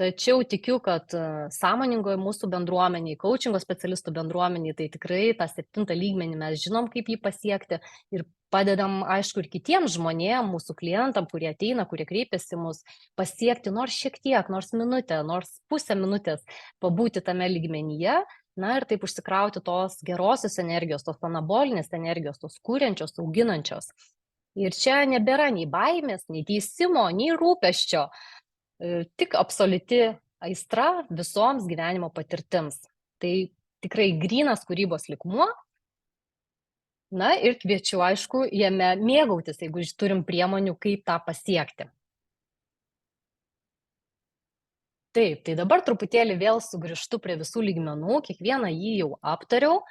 Speaker 1: Tačiau tikiu, kad sąmoningoje mūsų bendruomeniai, coachingo specialistų bendruomeniai, tai tikrai tą 7 lygmenį mes žinom, kaip jį pasiekti ir padedam, aišku, ir kitiems žmonėms, mūsų klientam, kurie ateina, kurie kreipiasi mus, pasiekti nors šiek tiek, nors minutę, nors pusę minutės pabūti tame lygmenyje, na ir taip užsikrauti tos gerosios energijos, tos anabolinės energijos, tos kūrenčios, auginančios. Ir čia nebėra nei baimės, nei teisimo, nei rūpesčio. Tik absoliuti aistra visoms gyvenimo patirtims. Tai tikrai grynas kūrybos lygmuo. Na ir kviečiu, aišku, jame mėgautis, jeigu turim priemonių, kaip tą pasiekti. Taip, tai dabar truputėlį vėl sugrįžtu prie visų lygmenų, kiekvieną jį jau aptariau.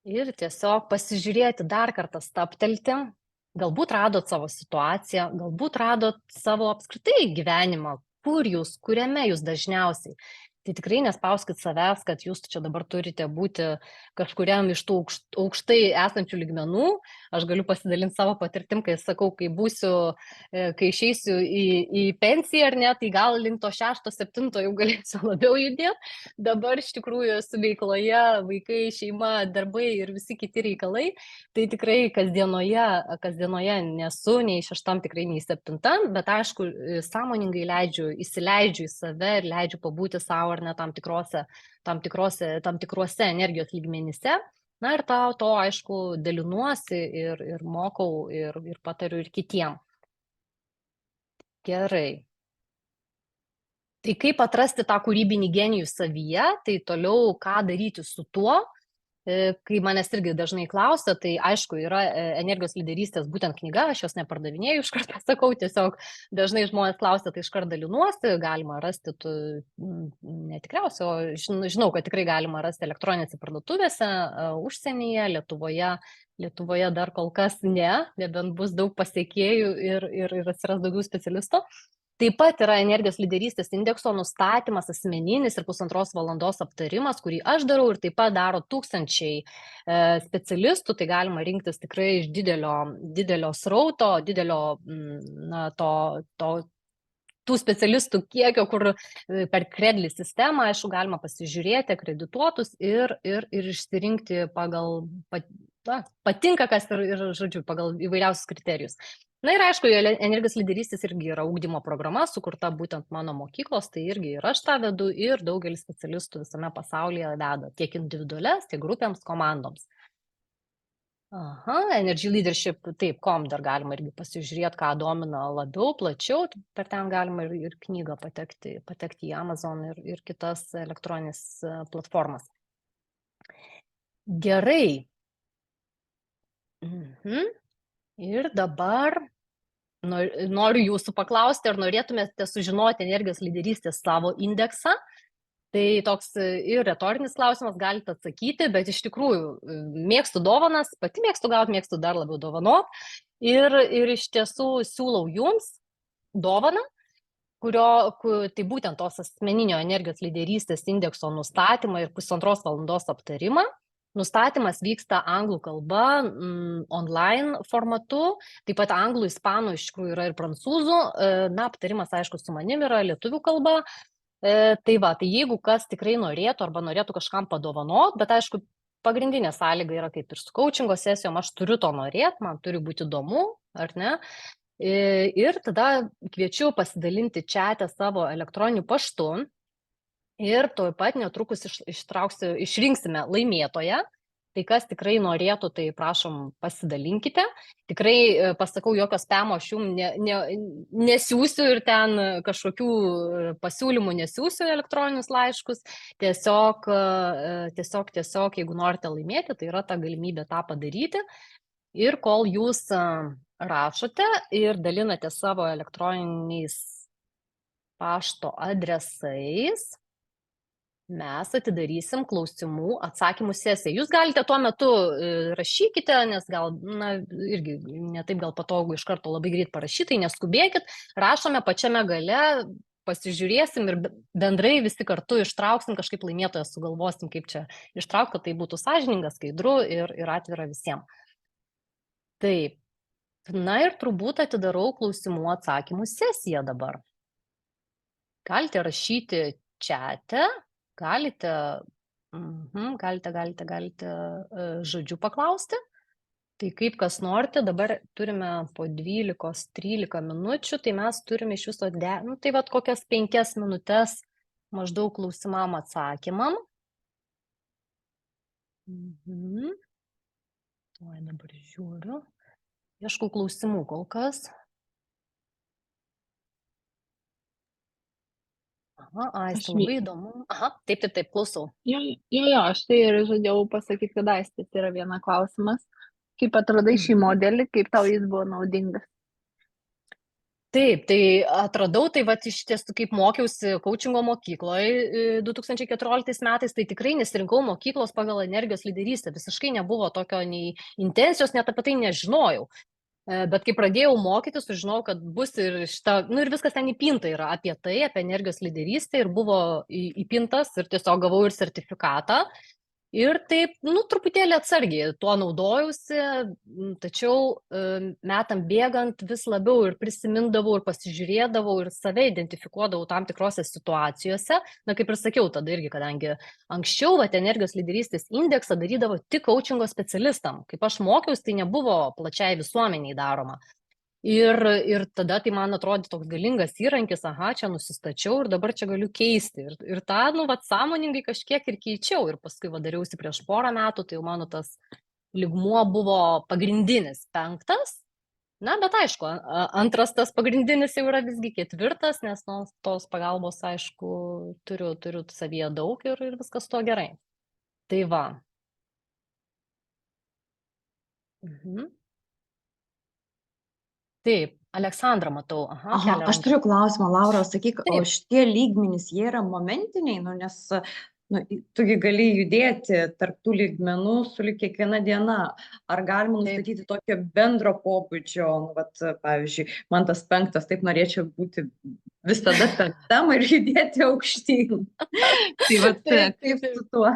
Speaker 1: Ir tiesiog pasižiūrėti dar kartą stabtelti. Galbūt radot savo situaciją, galbūt radot savo apskritai gyvenimą, kuriame jūs dažniausiai. Tai tikrai nespauskit savęs, kad jūs čia dabar turite būti kažkuriam iš tų aukštai esančių lygmenų. Aš galiu pasidalinti savo patirtim, kai sakau, kai išeisiu į pensiją ar ne, tai gal link to 6-7 jau galėsiu labiau judėti. Dabar iš tikrųjų esu veikloje, vaikai, šeima, darbai ir visi kiti reikalai. Tai tikrai kasdienoje nesu nei 6, tikrai nei 7, bet aišku, sąmoningai įsileidžiu į save ir leidžiu pabūti savo tau ar ne tam tikruose energijos lygmenyse. Na ir to aišku, dalinuosi ir mokau ir patariu ir kitiem. Gerai. Tai kaip atrasti tą kūrybinį genijų savyje, tai toliau ką daryti su tuo, kai manęs irgi dažnai klausia, tai aišku, yra energijos lyderystės būtent knyga, aš jos nepardavinėju, iš karto sakau, tiesiog dažnai žmonės klausia, tai iš karto dalinuosi, galima rasti, netikriausiai, o žinau, kad tikrai galima rasti elektroninėse parduotuvėse, užsienyje, Lietuvoje dar kol kas nebent bus daug pasiekėjų ir atsiras daugiau specialistų. Taip pat yra energijos lyderystės indekso nustatymas asmeninis ir 1,5 valandos aptarimas, kurį aš darau ir taip pat daro tūkstančiai specialistų, tai galima rinktis tikrai iš didelio srauto, tų specialistų kiekio, kur per Credly sistemą, aišku, galima pasižiūrėti akredituotus ir išsirinkti pagal, patinka kas ir žodžiu, pagal įvairiausius kriterijus. Na ir aišku, energijos lyderystės irgi yra ugdymo programa, sukurta būtent mano mokyklos, tai irgi ir aš tą vedu ir daugelis specialistų visame pasaulyje veda tiek individualias, tiek grupėms, komandoms. energyleadership.com dar galima irgi pasižiūrėti, ką domina labiau, plačiau, per ten galima ir knygą patekti į Amazon ir kitas elektroninės platformas. Gerai. Ir dabar noriu jūsų paklausti, ar norėtumėte sužinoti energijos lyderystės savo indeksą. Tai toks ir retorinis klausimas, galite atsakyti, bet iš tikrųjų mėgstu dovanas, pati mėgstu gauti, mėgstu dar labiau dovanot. Ir iš tiesų siūlau jums dovaną, tai būtent tos asmeninio energijos lyderystės indekso nustatymą ir 1,5 valandos aptarimą. Nustatymas vyksta anglų kalba, online formatu, taip pat anglų, ispanų, iš tikrųjų yra ir prancūzų, aptarimas, aišku, su manim yra lietuvių kalba. Tai jeigu kas tikrai norėtų arba norėtų kažkam padovanot, bet aišku, pagrindinė sąlyga yra kaip ir su coachingo sesijom, aš turiu to norėti, man turi būti įdomu, ar ne? Ir tada kviečiu pasidalinti čate savo elektroniniu paštu. Ir tuoj pat netrukus išrinksime laimėtoją. Tai kas tikrai norėtų, tai prašom pasidalinkite. Tikrai pasakau, jokio spamo aš jums nesiųsiu ir ten kažkokių pasiūlymų nesiųsiu elektroninius laiškus. Tiesiog, jeigu norite laimėti, tai yra ta galimybė tą padaryti. Ir kol jūs rašote ir dalinate savo elektroniniais pašto adresais, mes atidarysim klausimų atsakymų sesiją. Jūs galite tuo metu rašykite, nes gal, irgi netaip gal patogu iš karto labai greit parašyti, tai neskubėkit, rašome pačiame gale, pasižiūrėsim ir bendrai visi kartu ištrauksim, kažkaip laimėtoją sugalvosim, kaip čia ištraukti, kad tai būtų sąžininga, skaidru ir atvira visiems. Taip, ir turbūt atidarau klausimų atsakymų sesiją dabar. Galite rašyti čate. Galite žodžiu paklausti. Tai kaip kas norite, dabar turime po 12-13 minučių, tai mes turime iš viso, kokias 5 minutės maždaug klausimam atsakymam. Dabar žiūriu. Ieškau klausimų kol kas. Aistė, labai įdomu. Taip, klausau.
Speaker 2: Jo, aš tai ir žadėjau pasakyti, kad Aistė, tai yra viena klausimas. Kaip atradai šį modelį, kaip tau jis buvo naudingas?
Speaker 1: Taip, tai atradau, tai iš tiesų, kaip mokiausi coachingo mokykloje 2014 metais, tai tikrai nesirinkau mokyklos pagal energijos lyderystę. Visiškai nebuvo tokio nei intencijos, net apie tai nežinojau. Bet kai pradėjau mokytis, sužinojau, kad bus ir šita, ir viskas ten įpinta yra apie tai, apie energijos lyderystę ir buvo įpintas ir tiesiog gavau ir sertifikatą. Ir taip, truputėlį atsargiai tuo naudojausi, tačiau metam bėgant vis labiau ir prisimindavau ir pasižiūrėdavau ir save identifikuodavau tam tikrose situacijose. Kaip ir sakiau, tada irgi, kadangi anksčiau energijos lyderystės indeksą darydavo tik coachingo specialistam. Kaip aš mokiausi, tai nebuvo plačiai visuomeniai daroma. Ir tada tai man atrodė toks galingas įrankis, aha, čia nusistačiau ir dabar čia galiu keisti. Ir tą, sąmoningai kažkiek ir keičiau. Ir paskui dariausi prieš porą metų, tai jau mano tas lygmuo buvo pagrindinis 5. Na, bet aišku, antras tas pagrindinis jau yra visgi 4, nes tos pagalbos, aišku, turiu savyje daug ir viskas to gerai. Tai va. Taip, Aleksandra matau.
Speaker 3: Aha, aš turiu klausimą, Laura, sakyk, o šitie lygmenys, jie yra momentiniai, nes tugi gali judėti tarp tų lygmenų sulig kiekviena diena. Ar galima nustatyti tokio bendro pobūdžio, pavyzdžiui, man tas 5, taip norėčiau būti visada 5 ir judėti aukštyn. Tai kaip su tuo?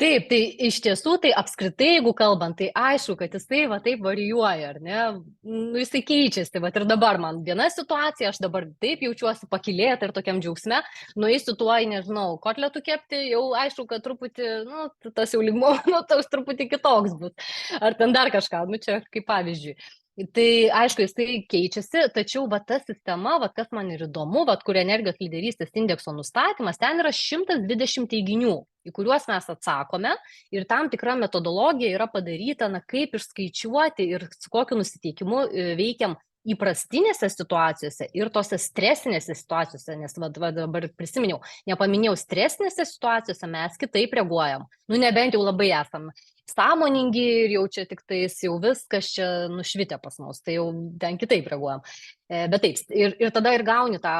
Speaker 1: Taip, tai iš tiesų, tai apskritai, jeigu kalbant, tai aišku, kad jisai taip varijuoja, ar ne? Jisai keičiasi, ir dabar man viena situacija, aš dabar taip jaučiuosi pakilėta ir tokiam džiaugsme, nueisiu tuo, nežinau, kotletų kepti, jau aišku, kad truputį, tas jau lygmuo, tas truputį kitoks bus, ar ten dar kažką, čia kaip pavyzdžiui. Tai aišku, jisai keičiasi, tačiau ta sistema, kas man ir įdomu, kur energijos lyderystės indekso nustatymas, ten yra 120 teiginių, į kuriuos mes atsakome ir tam tikra metodologija yra padaryta, kaip išskaičiuoti ir su kokiu nusiteikimu veikiam įprastinėse situacijose ir tose stresinėse situacijose, nes dabar prisiminiau, nepaminėjau, stresinėse situacijose mes kitaip reaguojam, nebent jau labai esam sąmoningi ir jau čia tik tais jau viskas čia nušvitę pas mus, tai jau ten kitaip reaguojam. Bet taip, ir tada ir gauni tą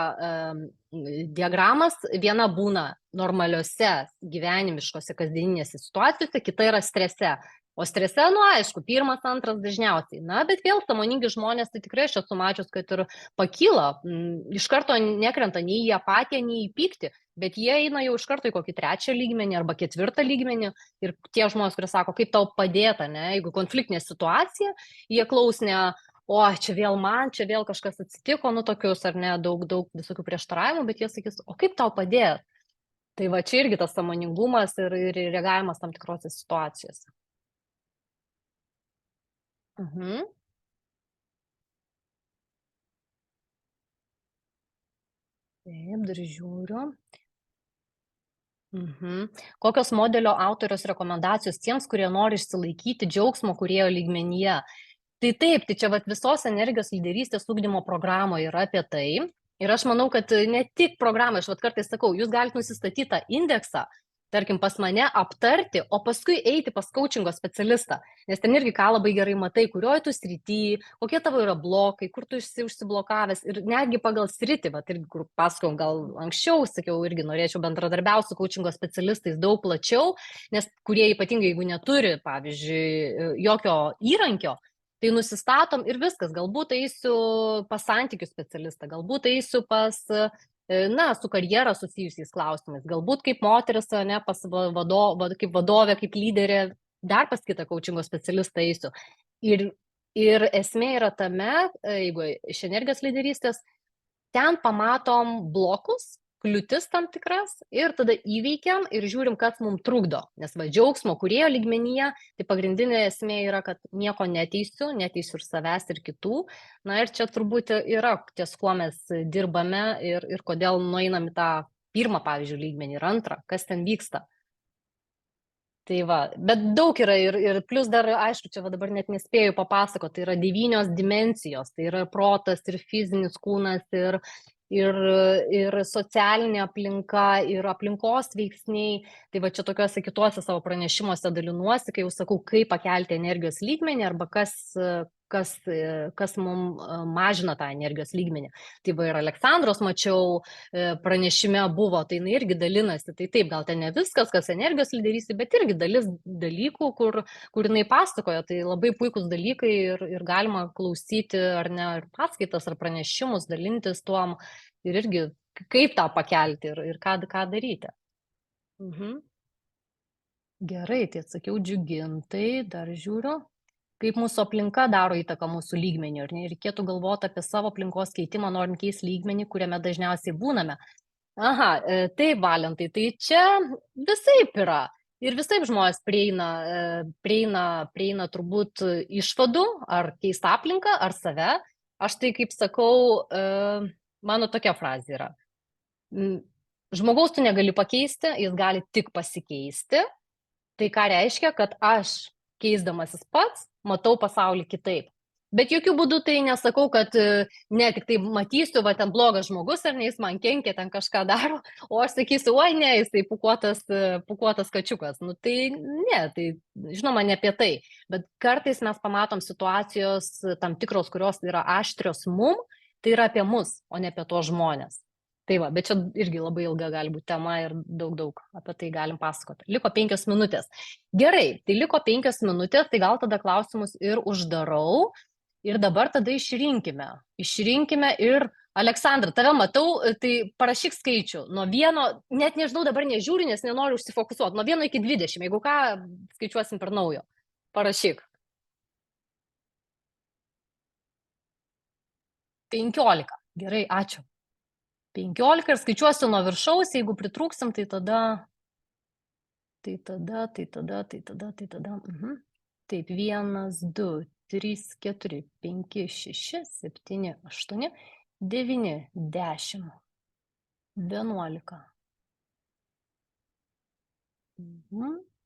Speaker 1: diagramas, viena būna normaliuose gyvenimiškose kasdieninėse situacijose, kita yra strese. O strese, aišku, 1, 2 dažniausiai. Bet vėl sąmoningi žmonės, tai tikrai aš esu mačius, kad ir pakyla, iš karto nekrenta nei į apatiją, nei į pyktį, bet jie eina jau iš karto į kokį 3 lygmenį arba 4 lygmenį ir tie žmonės, kurie sako, kaip tau padėta, jeigu konfliktinė situacija, jie klaus ne, o čia vėl man, čia vėl kažkas atsitiko, tokius ar ne, daug visokių prieštaravimų, bet jie sakys, o kaip tau padėta? Tai čia irgi tas sąmoningumas ir reagavimas tam tikrose situacijose. Taip, dar žiūriu. Kokios modelio autorios rekomendacijos tiems, kurie nori išsilaikyti džiaugsmo kūrėjo lygmenyje? Tai taip, tai čia visos energijos lyderystės ugdymo programoje yra apie tai. Ir aš manau, kad ne tik programą, aš kartais sakau, jūs galite nusistatyti tą indeksą, tarkim, pas mane aptarti, o paskui eiti pas coachingo specialistą. Nes ten irgi ką labai gerai matai, kurioje tu srity, kokie tavo yra blokai, kur tu užsiblokavęs ir netgi pagal sritį, irgi kur pasakojau gal anksčiau, sakiau, irgi norėčiau bendradarbiauti su coachingo specialistais daug plačiau, nes kurie ypatingai, jeigu neturi, pavyzdžiui, jokio įrankio, tai nusistatom ir viskas, galbūt eisiu pas santykių specialistą, galbūt eisiu pas su karjera susijusiais klausimais, galbūt kaip moteris, pas kaip vadovė, kaip lyderė, dar pas kitą coachingo specialistą eisiu. Ir esmė yra tame, jeigu iš energijos lyderystės, ten pamatom blokus, kliūtis tam tikras ir tada įveikiam ir žiūrim, kas mums trukdo. Nes džiaugsmo kūrėjo lygmenyje, tai pagrindinė esmė yra, kad nieko neteisiu ir savęs ir kitų. Ir čia turbūt yra ties kuo mes dirbame ir kodėl nueinam į tą 1, pavyzdžiui, lygmenį ir 2, kas ten vyksta. Tai bet daug yra ir plus dar, aišku, čia dabar net nespėjau papasakoti, tai yra 9 dimensijos, tai yra protas ir fizinis kūnas ir socialinė aplinka, ir aplinkos veiksniai. Tai čia tokiuose kituose savo pranešimuose dalinuosi, kai jau sakau, kaip pakelti energijos lygmenį arba kas mums mažina tą energijos lygmenį. Tai ir Aleksandros mačiau pranešime buvo, tai jinai irgi dalinasi. Tai taip, gal ten ne viskas, kas energijos lyderystė, bet irgi dalis dalykų, kur jinai pasakoja. Tai labai puikus dalykai ir galima klausyti ar ne, ir paskaitas, ar pranešimus, dalintis tuom ir irgi kaip tą pakelti ir ką daryti. Gerai, tai atsakiau Džiugintai, dar žiūriu. Kaip mūsų aplinka daro įtaką mūsų lygmenį, ar ne? Reikėtų galvoti apie savo aplinkos keitimą, norint keisti lygmenį, kuriame dažniausiai būname. Aha, taip, Valentai, tai čia visaip yra. Ir visaip žmonės prieina turbūt išvadų, ar keist aplinką, ar save. Aš tai, kaip sakau, mano tokia frazė yra. Žmogaus tu negali pakeisti, jis gali tik pasikeisti. Tai ką reiškia, kad aš, keisdamasis pats, matau pasaulį kitaip. Bet jokių būdų tai nesakau, kad ne, tik tai matysiu, va, ten blogas žmogus, ar ne, jis man kenkia, ten kažką daro, o aš sakysiu, oi ne, jis tai pukuotas kačiukas. Nu tai ne, tai žinoma, ne apie tai. Bet kartais mes pamatom situacijos tam tikros, kurios yra aštrios mum, tai yra apie mus, o ne apie tos žmonės. Tai va, bet čia irgi labai ilga gali būti tema ir daug apie tai galim pasakoti. Liko 5 minutės. Gerai, tai liko 5 minutės, tai gal tada klausimus ir uždarau. Ir dabar tada išrinkime. Išrinkime ir, Aleksandra, tave matau, tai parašyk skaičių. Nuo 1, net nežinau, dabar nežiūriu, nes nenoriu užsifokusuoti. Nuo 1 iki 20, jeigu ką, skaičiuosim per naujo. Parašyk. 15. Gerai, ačiū. 15 ir skaičiuosiu nuo viršaus, jeigu pritrūksim, tai tada. Taip, 1, 2, 3, 4, 5, 6, 7, 8, 9, 10, 11.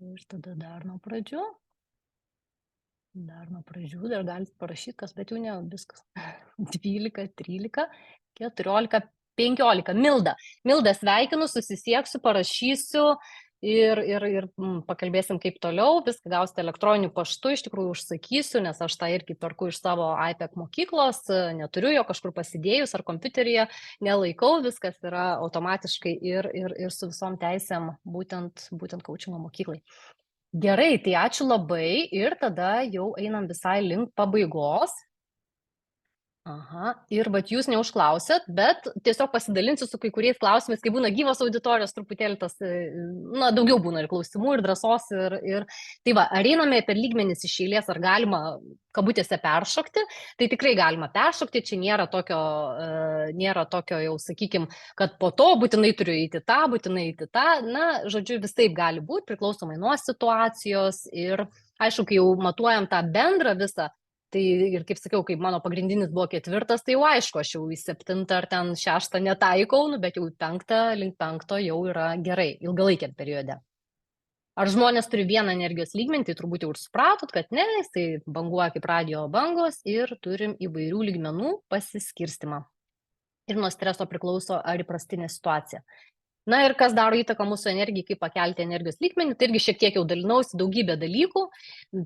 Speaker 1: Ir tada dar nuo pradžių. Dar galite parašyti, kas, bet jau ne viskas. 12, 13, 14, 15. Milda, sveikinu, susisieksiu, parašysiu. Ir pakalbėsim kaip toliau, viską gausite elektroniniu paštu, iš tikrųjų užsakysiu, nes aš tą irgi perku iš savo iPad mokyklos, neturiu jo kažkur pasidėjus ar kompiuteryje, nelaikau, viskas yra automatiškai ir su visom teisėm būtent coachingo mokyklai. Gerai, tai ačiū labai ir tada jau einam visai link pabaigos. Aha, ir vat jūs neužklausėt, bet tiesiog pasidalinsiu su kai kuriais klausimais, kai būna gyvos auditorijos, truputėlį tas, na, daugiau būna ir klausimų, ir drąsos, ir tai va, ar einame per lygmenis iš eilės, ar galima kabutėse peršokti, tai tikrai galima peršokti, čia nėra tokio jau, sakykim, kad po to būtinai turiu eiti tą, na, žodžiu, visaip gali būti, priklausomai nuo situacijos ir, aišku, kai jau matuojam tą bendrą visą, tai ir kaip sakiau, kaip mano pagrindinis buvo 4, tai jau aišku, aš jau į 7 ar ten 6 netaikau, bet jau 5, link 5 jau yra gerai, ilgalaikiam periode. Ar žmonės turi vieną energijos lygmenį, tai turbūt jau ir supratot, kad ne, jisai banguoja kaip radijo bangos ir turim įvairių lygmenų pasiskirstimą. Ir nuo streso priklauso ar įprastinė situacija. Na ir kas daro įtaką mūsų energijai, kaip pakelti energijos lygmenį, tai irgi šiek tiek jau dalinausi daugybę dalykų.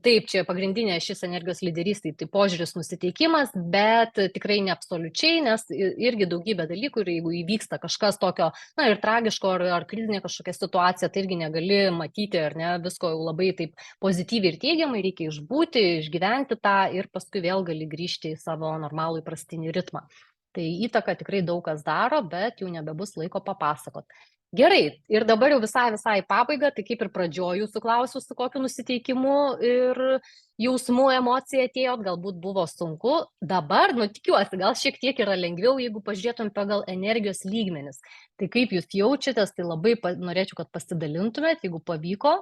Speaker 1: Taip, čia pagrindinė šis energijos lyderystė, tai požiūris, nusiteikimas, bet tikrai ne absoliučiai, nes irgi daugybę dalykų ir jeigu įvyksta kažkas tokio, na ir tragiško ar krizinė kažkokia situacija, tai irgi negali matyti ar ne, visko jau labai taip pozityviai ir teigiamai, reikia išbūti, išgyventi tą ir paskui vėl gali grįžti į savo normalų įprastinį ritmą. Tai įtaka tikrai daug kas daro, bet jau nebebus laiko papasakot. Gerai, ir dabar jau visai pabaiga, tai kaip ir pradžioj jūsų klausiu, su kokiu nusiteikimu ir jausmų emocija atėjot, galbūt buvo sunku. Dabar, tikiuosi, gal šiek tiek yra lengviau, jeigu pažiūrėtum pagal energijos lygmenis. Tai kaip jūs jaučiatės, tai labai norėčiau, kad pasidalintumėt, jeigu pavyko,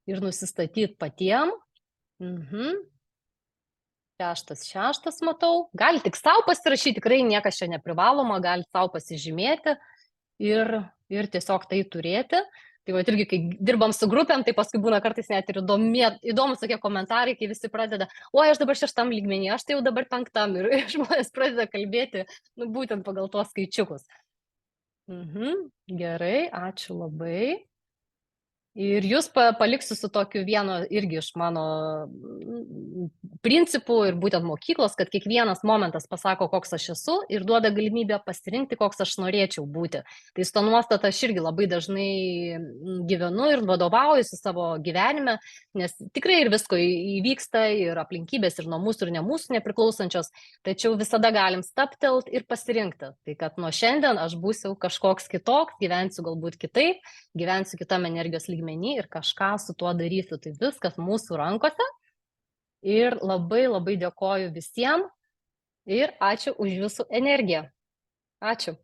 Speaker 1: ir nusistatyt patiem. 6 matau. Gali tik savo pasirašyti, tikrai niekas čia neprivaloma, gali savo pasižymėti ir tiesiog tai turėti. Tai va, irgi, kai dirbam su grupėm, tai paskui būna kartais net ir įdomus tokie komentarai, kai visi pradeda, oi, aš dabar 6 lygmenį, aš tai jau dabar 5 ir žmonės pradeda kalbėti, būtent pagal tuos skaičiukus. Gerai, ačiū labai. Ir jūs paliksiu su tokiu vienu irgi iš mano principų ir būtent mokyklos, kad kiekvienas momentas pasako, koks aš esu ir duoda galimybę pasirinkti, koks aš norėčiau būti. Tai su to nuostata aš irgi labai dažnai gyvenu ir vadovaujuosi savo gyvenime, nes tikrai ir visko įvyksta, ir aplinkybės, ir nuo mūsų, ir ne mūsų nepriklausančios, tačiau visada galim staptelt ir pasirinkti. Tai kad nuo šiandien aš būsiu kažkoks kitoks, gyvensiu galbūt kitaip, gyvensiu kitam energijos lygmenį ir kažką su tuo darysiu. Tai viskas mūsų rankose. Ir labai dėkoju visiems ir ačiū už jūsų energiją. Ačiū.